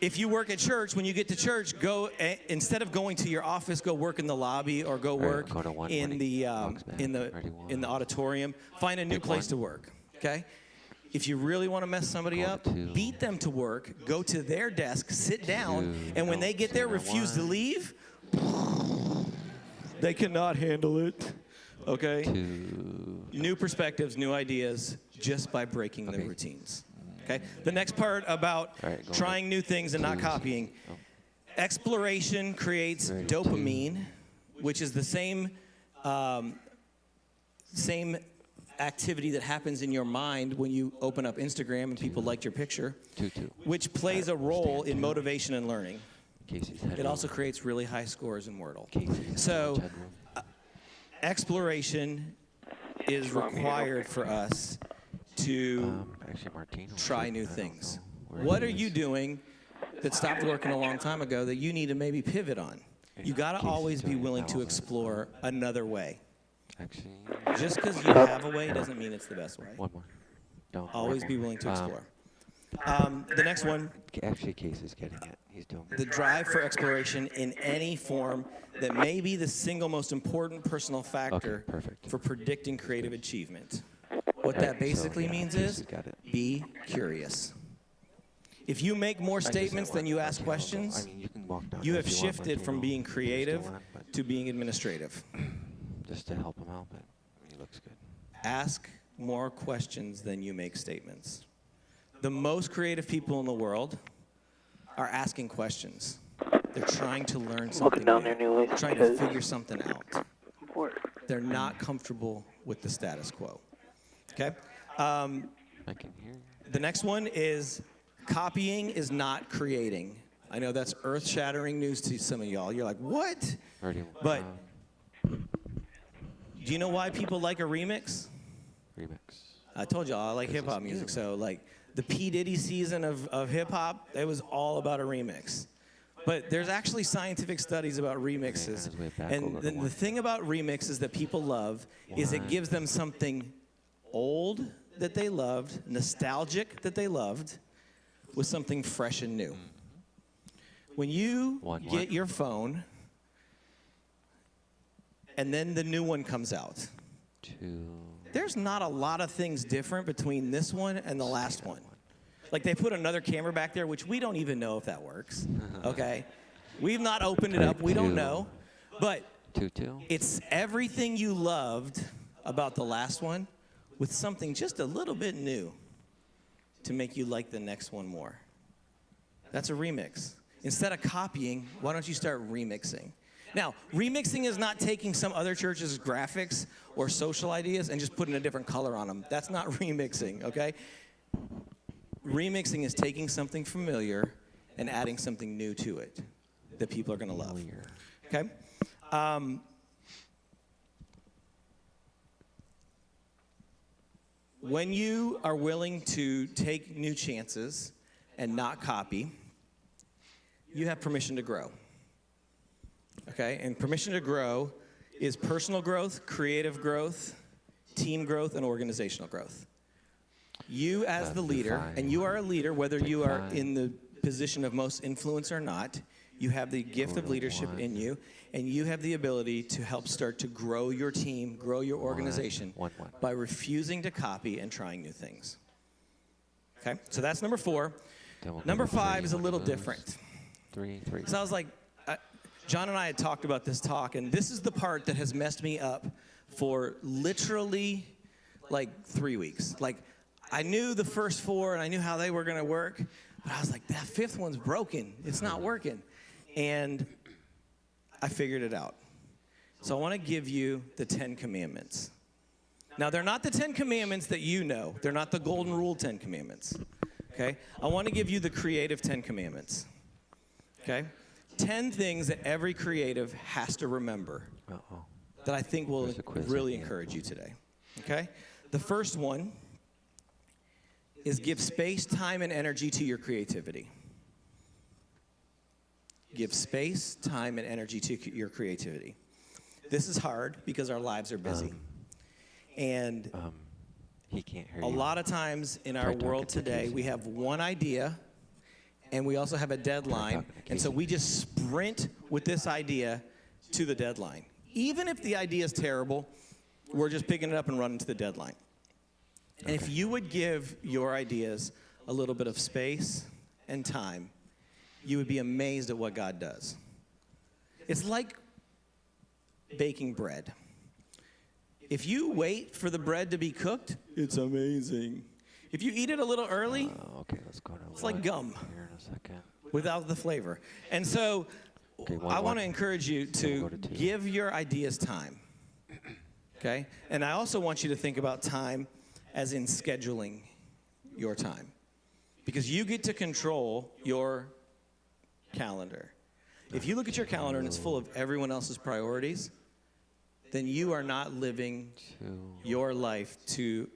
if you work at church, when you get to church, go instead of going to your office, go work in the lobby or go work in the auditorium. Find a new place to work, okay? If you really want to mess somebody up, beat them to work, go to their desk, sit down, and when they get there, refuse to leave. They cannot handle it, okay? New perspectives, new ideas, just by breaking the routines, okay? The next part about trying new things and not copying. Exploration creates dopamine, which is the same activity that happens in your mind when you open up Instagram and people like your picture, which plays a role in motivation and learning. Casey's It headroom. also creates really high scores in Wordle. Casey's So headroom. exploration is required for us to Actually, Martino try should- new I don't things. know where What he are you is. doing that stopped working a long time ago that you need to maybe pivot on? You got to Casey's always be doing willing to analysis. explore another way. Actually, Just because you have a way doesn't mean it's the best way. one more. Don't. Always one be more. willing to explore. The next one, Actually, Casey's getting it. He's doing the it. drive for exploration in any form that may be the single most important personal factor perfect. for predicting creative achievement. What Okay, that basically so, yeah, means is Casey's got it. be curious. If you make more I just statements didn't than you want ask Martino to go. questions, I mean, you can walk down you if have want shifted from Martino. being You can creative still on, but to being administrative. just to help him out, but he looks good. Ask more questions than you make statements. The most creative people in the world are asking questions. They're trying to learn something down new, there, new list trying to because- figure something out. They're not comfortable with the status quo. Okay? I can hear you. The next one is copying is not creating. I know that's earth-shattering news to some of y'all. You're like, what? Already, But do you know why people like a remix? remix. I told y'all I like This is hip-hop music. new. So like the P. Diddy season of hip-hop, it was all about a remix. But there's actually scientific studies about remixes. his way back And over to the one. thing about remixes that people love is it One. gives them something old that they loved, nostalgic that they loved, with something fresh and new. When you One. get your phone and then the new one comes out, Two. there's not a lot of things different between this one and the last one. Like they put another camera back there, which we don't even know if that works. Okay? We've not opened it up. We don't Two. know. But 2-2. it's everything you loved about the last one with something just a little bit new to make you like the next one more. That's a remix. Instead of copying, why don't you start remixing? Now, remixing is not taking some other church's graphics or social ideas and just putting a different color on them. That's not remixing, okay? Remixing is taking something familiar and adding something new to it that people are going to love. Okay? When you are willing to take new chances and not copy, you have permission to grow. Okay? And permission to grow is personal growth, creative growth, team growth, and organizational growth. You as the leader, and you are a leader whether you are in the position of most influence or not, you have the gift of leadership in you, and you have the ability to help start to grow your team, grow your organization by refusing to copy and trying new things. Okay? So that's number 4. Number 5 is a little different. 3. So I was like, John and I had talked about this talk, and this is the part that has messed me up for literally like 3 weeks. Like, I knew the first 4 and I knew how they were going to work, but I was like, that 5th one's broken. It's not working. And I figured it out. So I want to give you the 10 Commandments. Now, they're not the 10 Commandments that you know. They're not the Golden Rule 10 Commandments. Okay? I want to give you the creative 10 Commandments. Okay? 10 things that every creative has to remember that I think will really encourage you today. Okay? The first one is give space, time, and energy to your creativity. Give space, time, and energy to your creativity. This is hard because our lives are busy. And he can't hear a you. lot of times in our world today, we have one idea, and we also have a deadline, and so we just sprint with this idea to the deadline. Even if the idea is terrible, we're just picking it up and running to the deadline. And if you would give your ideas a little bit of space and time, you would be amazed at what God does. It's like baking bread. If you wait for the bread to be cooked, it's amazing. If you eat it a little early, let's go to it's like gum here in a second. without the flavor. And so I want to encourage you to give your ideas time. Okay? And I also want you to think about time as in scheduling your time. Because you get to control your calendar. If you look at your calendar and it's full of everyone else's priorities, then you are not living your life to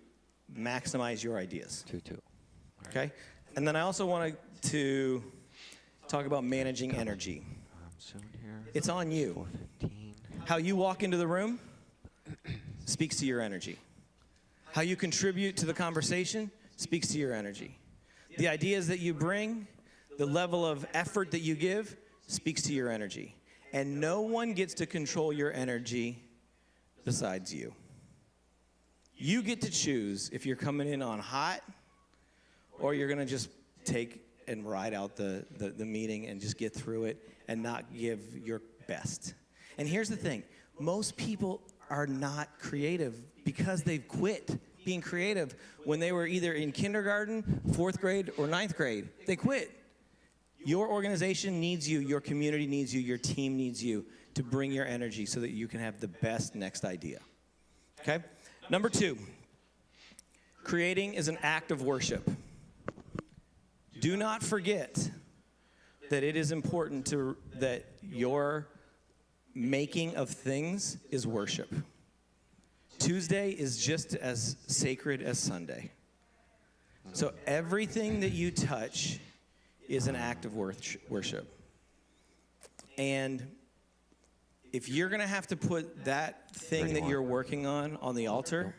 maximize your ideas. 2-2. Okay? And then I also want to talk about managing energy. It's on you. How you walk into the room speaks to your energy. How you contribute to the conversation speaks to your energy. The ideas that you bring, the level of effort that you give, speaks to your energy. And no one gets to control your energy besides you. You get to choose if you're coming in on hot or you're going to just take and ride out the meeting and just get through it and not give your best. And here's the thing. Most people are not creative because they've quit being creative when they were either in kindergarten, 4th grade, or 9th grade. They quit. Your organization needs you, your community needs you, your team needs you to bring your energy so that you can have the best next idea. Okay? Number 2, creating is an act of worship. Do not forget that it is important that your making of things is worship. Tuesday is just as sacred as Sunday. So everything that you touch is an act of worship. And if you're going to have to put that thing that you're working on the altar,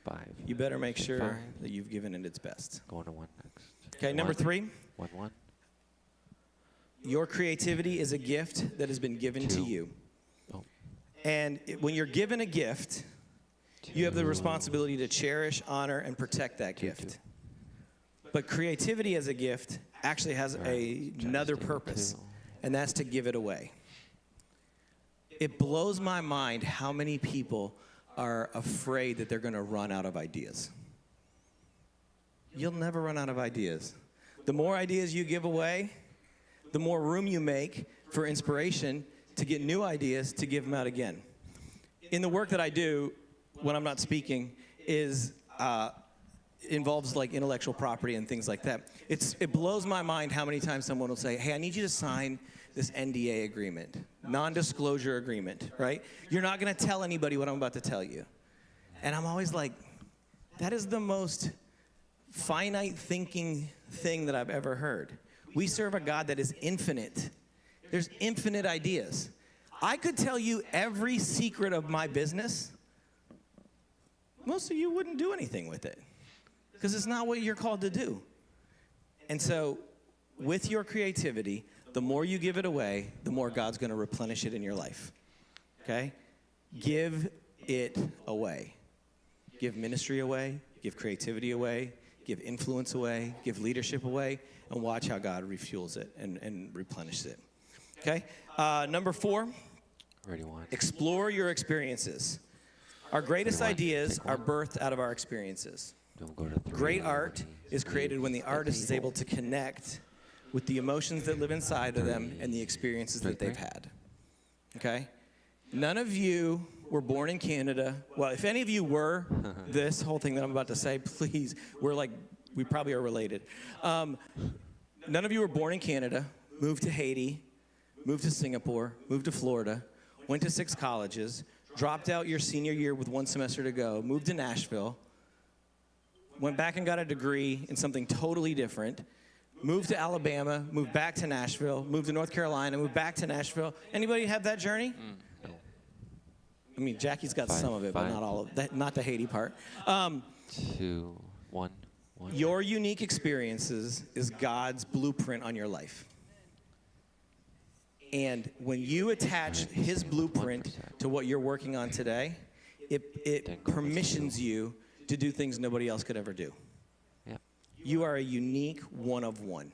5. you better make sure that you've given it its best. Going to 1 next. Okay, number 3. 1-1. Your creativity is a gift that has been given to you. And when you're given a gift, you have the responsibility to cherish, honor, and protect that gift. But creativity as a gift actually has another purpose, and that's to give it away. It blows my mind how many people are afraid that they're going to run out of ideas. You'll never run out of ideas. The more ideas you give away, the more room you make for inspiration to get new ideas to give them out again. In the work that I do when I'm not speaking involves like intellectual property and things like that. It blows my mind how many times someone will say, hey, I need you to sign this NDA agreement, non-disclosure agreement, right? You're not going to tell anybody what I'm about to tell you. And I'm always like, that is the most finite thinking thing that I've ever heard. We serve a God that is infinite. There's infinite ideas. I could tell you every secret of my business. Most of you wouldn't do anything with it because it's not what you're called to do. And so with your creativity, the more you give it away, the more God's going to replenish it in your life. Okay? Give it away. Give ministry away. Give creativity away. Give influence away. Give leadership away. And watch how God refuels it and replenishes it. Okay? Number 4, explore your experiences. Our greatest ideas are birthed out of our experiences. Great art is created when the artist is able to connect with the emotions that live inside of them and the experiences that they've had. Okay? None of you were born in Canada. Well, if any of you were, this whole thing that I'm about to say, please, we probably are related. None of you were born in Canada, moved to Haiti, moved to Singapore, moved to Florida, went to 6 colleges, dropped out your senior year with 1 semester to go, moved to Nashville, went back and got a degree in something totally different, moved to Alabama, moved back to Nashville, moved to North Carolina, moved back to Nashville. Anybody have that journey? No. I mean, Jackie's got some of it, but not all of that, not the Haiti part. 2, 1. Your unique experiences is God's blueprint on your life. And when you attach his blueprint to what you're working on today, it permissions you to do things nobody else could ever do. Yep. You are a unique one of one.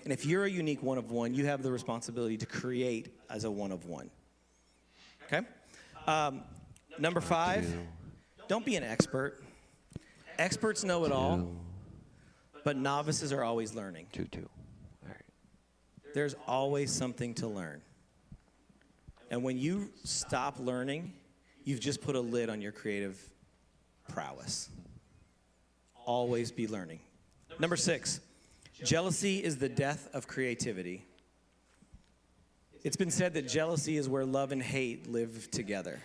And if you're a unique one of one, you have the responsibility to create as a one of one. Okay? Number 5, don't be an expert. Experts know it all, but novices are always learning. 2-2. All right. There's always something to learn. And when you stop learning, you've just put a lid on your creative prowess. Always be learning. Number 6, jealousy is the death of creativity. It's been said that jealousy is where love and hate live together.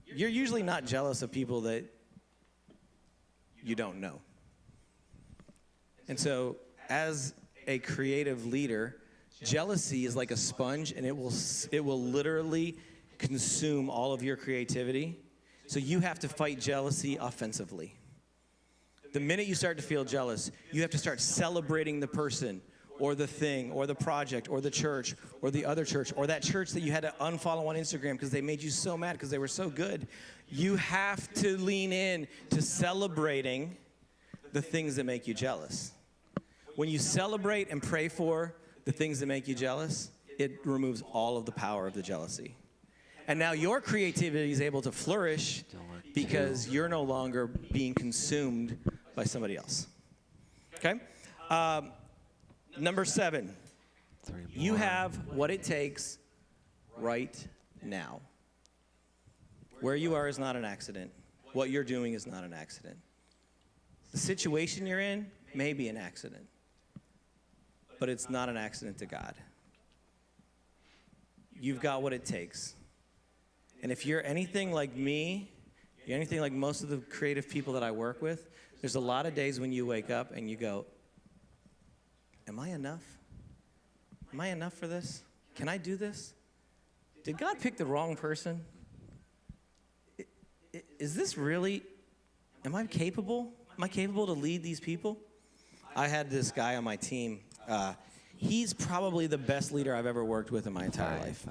You're usually not jealous of people that you don't know. And so, as a creative leader, jealousy is like a sponge, and it will literally consume all of your creativity. So you have to fight jealousy offensively. The minute you start to feel jealous, you have to start celebrating the person or the thing or the project or the church or the other church or that church that you had to unfollow on Instagram because they made you so mad because they were so good. You have to lean in to celebrating the things that make you jealous. When you celebrate and pray for the things that make you jealous, it removes all of the power of the jealousy. And now your creativity is able to flourish because you're no longer being consumed by somebody else. Okay? Number 7, you have what it takes right now. Where you are is not an accident. What you're doing is not an accident. The situation you're in may be an accident, but it's not an accident to God. You've got what it takes. And if you're anything like me, you're anything like most of the creative people that I work with, there's a lot of days when you wake up and you go, am I enough? Am I enough for this? Can I do this? Did God pick the wrong person? Is this really, am I capable? Am I capable to lead these people? I had this guy on my team. He's probably the best leader I've ever worked with in my entire life.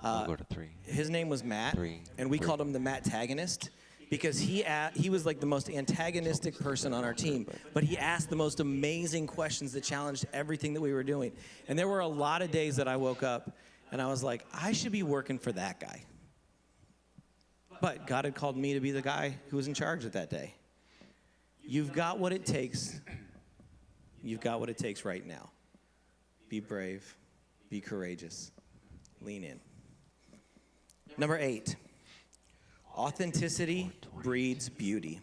I'll go to 3. His name was Matt, and we called him the Matt-tagonist because he was like the most antagonistic person on our team, but he asked the most amazing questions that challenged everything that we were doing. And there were a lot of days that I woke up and I was like, I should be working for that guy. But God had called me to be the guy who was in charge of that day. You've got what it takes. You've got what it takes right now. Be brave. Be courageous. Lean in. Number 8, authenticity breeds beauty.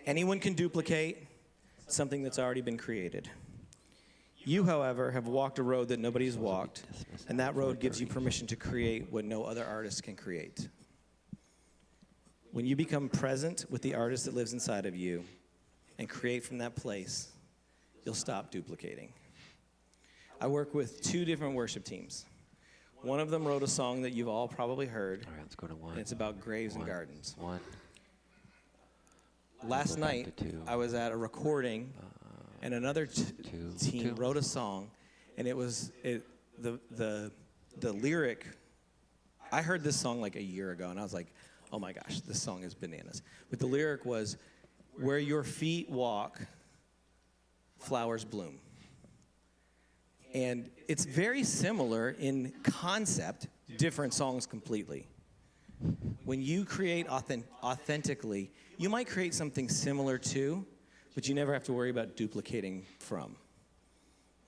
Anyone can duplicate something that's already been created. You, however, have walked a road that nobody's walked, and that road gives you permission to create what no other artist can create. When you become present with the artist that lives inside of you and create from that place, you'll stop duplicating. I work with 2 different worship teams. One of them wrote a song that you've all probably heard. All right, let's go to 1. And it's about graves and gardens. 1. Last night, I was at a recording, and another team wrote a song, and it was the lyric. I heard this song like a year ago, and I was like, oh my gosh, this song is bananas. But the lyric was, where your feet walk, flowers bloom. And it's very similar in concept, different songs completely. When you create authentically, you might create something similar to, but you never have to worry about duplicating from.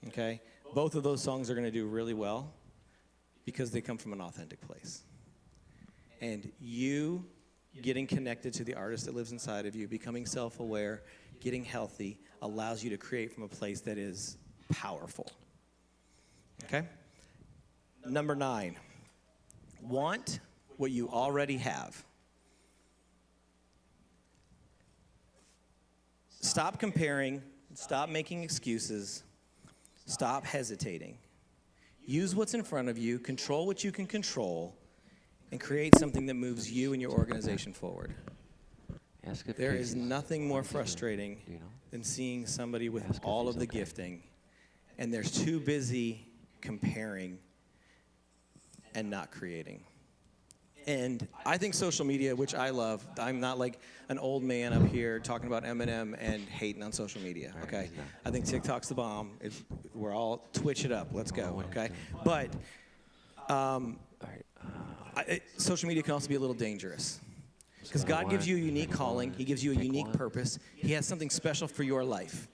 Okay? Both of those songs are going to do really well because they come from an authentic place. And you getting connected to the artist that lives inside of you, becoming self-aware, getting healthy, allows you to create from a place that is powerful. Okay? Number 9, want what you already have. Stop comparing, stop making excuses, stop hesitating. Use what's in front of you, control what you can control, and create something that moves you and your organization forward. There is nothing more frustrating than seeing somebody with all of the gifting, and they're too busy comparing and not creating. And I think social media, which I love, I'm not like an old man up here talking about Eminem and hating on social media, okay? I think TikTok's the bomb. We're all Twitch it up. Let's go, okay? But social media can also be a little dangerous because God gives you a unique calling. He gives you a unique purpose. He has something special for your life.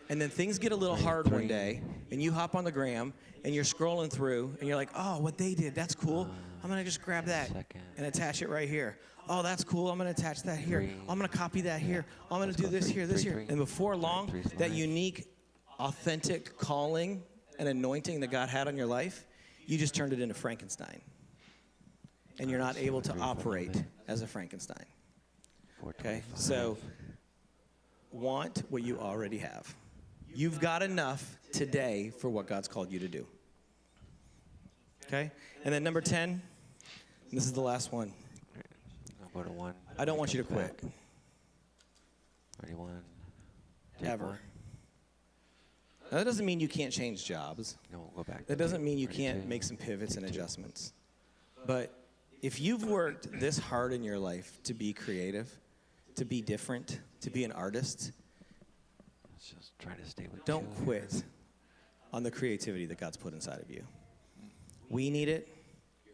And then things get a little hard one day, and you hop on the gram, and you're scrolling through, and you're like, oh, what they did, that's cool. I'm going to just grab that and attach it right here. Oh, that's cool. I'm going to attach that here. I'm going to copy that here. I'm going to do this here, this here. And before long, that unique, authentic calling an anointing that God had on your life, you just turned it into Frankenstein. And you're not able to operate as a Frankenstein. Okay? So, want what you already have. You've got enough today for what God's called you to do. Okay? And then number 10, and this is the last one. I'll go to 1. I don't want you to quit. 31. Ever. Now, that doesn't mean you can't change jobs. No, we'll go back. That doesn't mean you can't make some pivots and adjustments. But if you've worked this hard in your life to be creative, to be different, to be an artist, Let's just try to stay with don't quit on the creativity that God's put inside of you. We need it.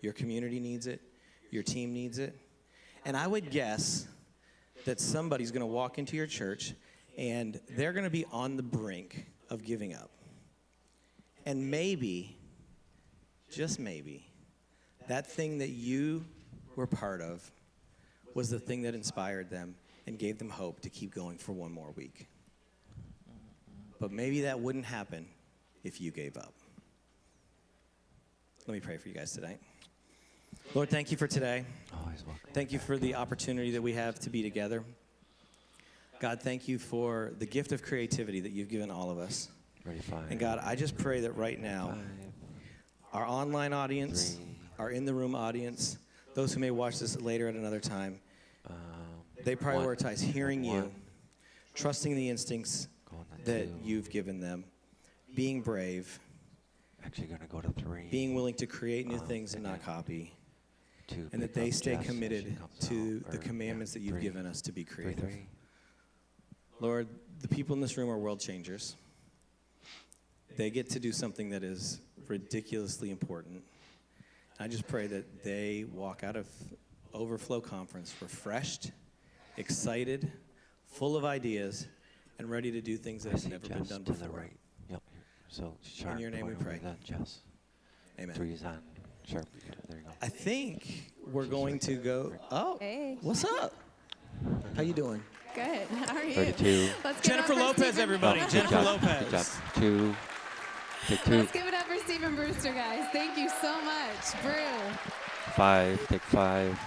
Your community needs it. Your team needs it. And I would guess that somebody's going to walk into your church and they're going to be on the brink of giving up. And maybe, just maybe, that thing that you were part of was the thing that inspired them and gave them hope to keep going for one more week. But maybe that wouldn't happen if you gave up. Let me pray for you guys tonight. Lord, thank you for today. Always welcome. Thank you for the opportunity that we have to be together. God, thank you for the gift of creativity that you've given all of us. Ready, 5. And God, I just pray that right now, 5, our online audience, 3, our in-the-room audience, those who may watch this later at another time, they 1, prioritize hearing 1, you, trusting the instincts going to that 2, you've given them, being brave, actually going to go to 3, being willing to create new things and not copy, 2, and that pick they up stay Jess as committed she comes to out, the or, commandments that you've 3, given us to be creative. 3. Lord, the people in this room are world changers. They get to do something that is ridiculously important. I just pray that they walk out of Overflow Conference refreshed, excited, full of ideas, and ready to do things that I have see never been Jess done to before. the right. Yep. So Churc, your name we going pray. over that, Jess. Amen. 3 is on. Churc. There you go. I think we're going to go. Oh, Hey. what's up? How you doing? Good. How are you? 32. Let's give Jennifer it up for Lopez, Stephen- everybody. Good Jennifer job. Lopez. Good job. 2. Take 2. Let's give it up for Stephen Brewster, guys. Thank you so much. Brew. 5. Take 5.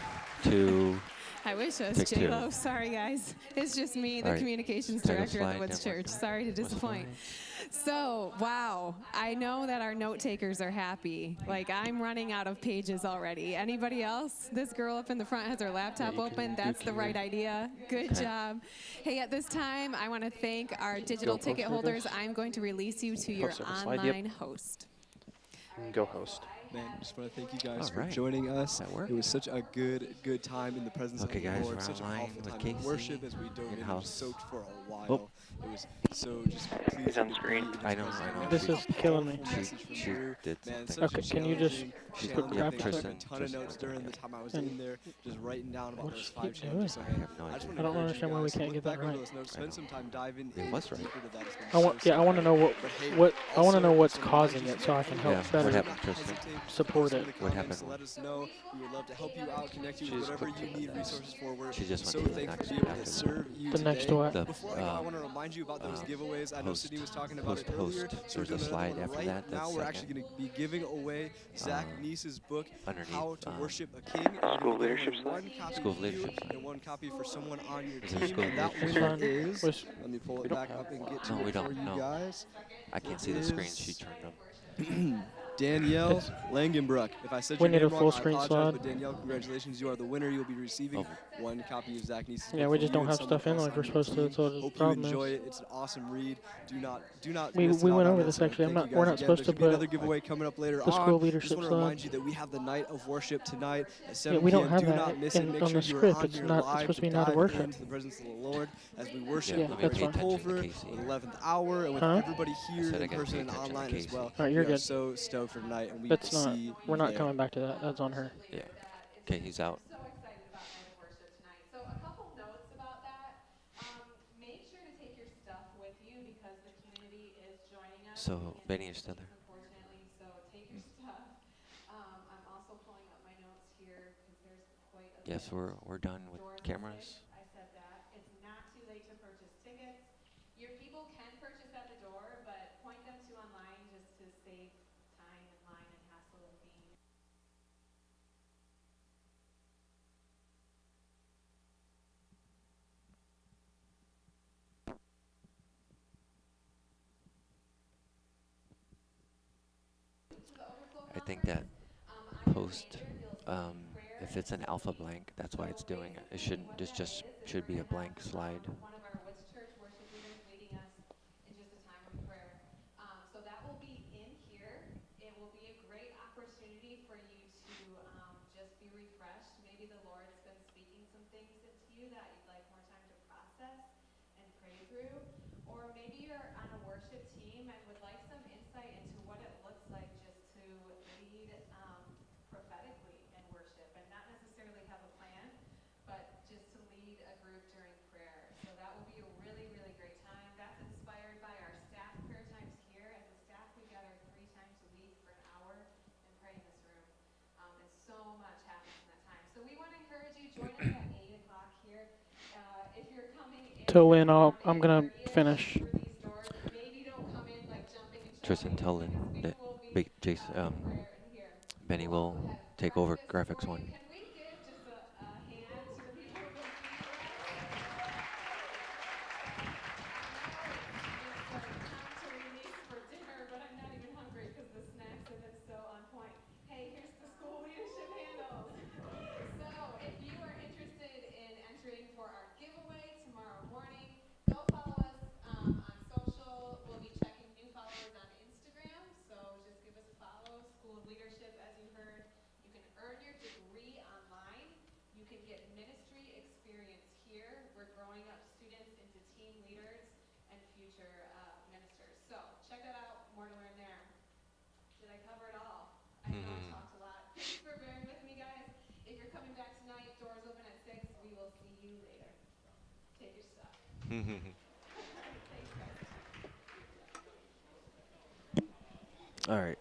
2. I wish it was Take 2. J-Lo. Sorry, guys. It's just me, the All right. communications Title director at the slide, Woods then Church. Sorry to what's disappoint. mine? So, wow. I know that our note takers are happy. Like, I'm running out of pages already. Anybody else? This girl up in the front has her laptop open. That's the right idea. Good job. Hey, at this time, I want to thank our digital poster ticket holders. I'm going to release you to your Poster slide, yep. online host. Go host. Man, just want to thank you guys All for right. joining us. That worked. It was such a good time in the presence Okay, of the guys, Lord. we're Such a online powerful with time Casey, of worship as we dove in and in-house. soaked for a while. Oh. It was so just please. He's on screen. I know. This is killing me. She did Man, something. such Okay, a can you just challenging, put challenging grab thing. I took a Tristan? ton of notes during the time I was And in there, just writing down about what those just 5 keep challenges. So, doing? man, I have no I just idea. want I don't to encourage understand you why we guys to can't look get that back over right. those notes, I spend know. some time diving It in was right. deeper to that. It's been I want, so, yeah, I want to know But hey, what I want to know also, what's just causing remind it you so I can help Yeah, what better happened, Tristan? support in it. the What comments happened? to let us know. We would love to help you out, connect you She's with whatever cooked you need with resources for. We're She just so went to the thankful to next be able to chapter. serve you The today. next what? The, Before I go, I want to remind you about those giveaways. I know post- Sydney was talking about it post- earlier. post. So we're There's a doing another slide one after right that, now. that's We're second. actually going to be giving away Zach Neese's book, underneath, How to Worship a King. And we're School gonna give leadership away one slide? copy School for you leadership slide. and one copy for someone on your Is there a team. school And that leadership winner slide? is. Which- Let me pull we it don't back have up and get No, to we it for don't. you No. guys. I can't see the screens. She turned them. Danielle Langenbruck. If I said We your need name a wrong, full I screen apologize, slide. but Danielle, congratulations. You are the winner. You'll be receiving one copy of Zach Neese's Yeah, book we from just you don't and have someone stuff in else like on we're your supposed to. team. That's what the Hope you problem enjoy is. it. It's an awesome read. Do not We miss went out on over it. this So actually. thank you We're guys not again. supposed There to should be another put giveaway coming up later the on. school Just leadership want to slide. remind you that we have the night of worship tonight at 7 Yeah, we don't p.m. have Do that not miss it. in- Make on sure the you are script. on It's here not- it's live supposed to be to night of dive worship. into the presence of the Lord as we worship Yeah, with that's pay right. attention to Pulver Casey. with 11th hour and with Huh? everybody I here said I in gotta person pay and attention to online as Casey. well. All right, you're We are good. so stoked for tonight, and we That's will not. see you We're not there. coming back to that. That's on her. Yeah. Okay, he's out. So excited about night of worship tonight. So a couple notes about that. Make sure to take your stuff with you because the community is joining us. So, Benny is still there. Unfortunately, so take your stuff. I'm also pulling up my notes here because there's quite a Yes, bit. we're done with Doors cameras. open. I said that. It's not too late to purchase tickets. Your people can purchase at the door, but point them to online just to save I think that post, if it's an alpha blank, that's why it's doing it. It shouldn't just should be a blank slide. One of our Woods Church worship leaders leading us in just a time of prayer. So that will be in here. It will be a great opportunity for you to just be refreshed. Maybe the Lord's been speaking some things into you that you'd like more time to process and pray through. Or maybe you're on a worship team and would like some insight into what it looks like just to lead prophetically in worship and not necessarily have a plan, but just to lead a group during prayer. So that will be a really, really great time. That's inspired by our staff prayer times here. As a staff, we gather 3 times a week for an hour and pray in this room. And so much happens in that time. So we want to encourage you, join us at 8 o'clock here. If you're coming in To win, I'm gonna finish. through these doors, maybe don't come in like jumping and Tristan, tell shouting, them because that we will be big Jason, prayer in here. Benny will take over graphics 1. Can we give just a hand to the people who've been feeding us? I know it's time to release for dinner, but I'm not even hungry because the snacks have been so on point. Hey, here's the school leadership handles. So if you are interested in entering for our giveaway tomorrow morning, go follow us on social. We'll be checking new followers on Instagram, so just give us a follow. School of Leadership, as you heard. You can earn your degree online. You can get ministry experience here. We're growing up students into team leaders and future ministers. So check that out. More to learn there. Did I cover it all? I know I talked a lot. Thanks for bearing with me, guys. If you're coming back tonight, doors open at 6. We will see you later. Take your stuff. Thanks, guys. All right.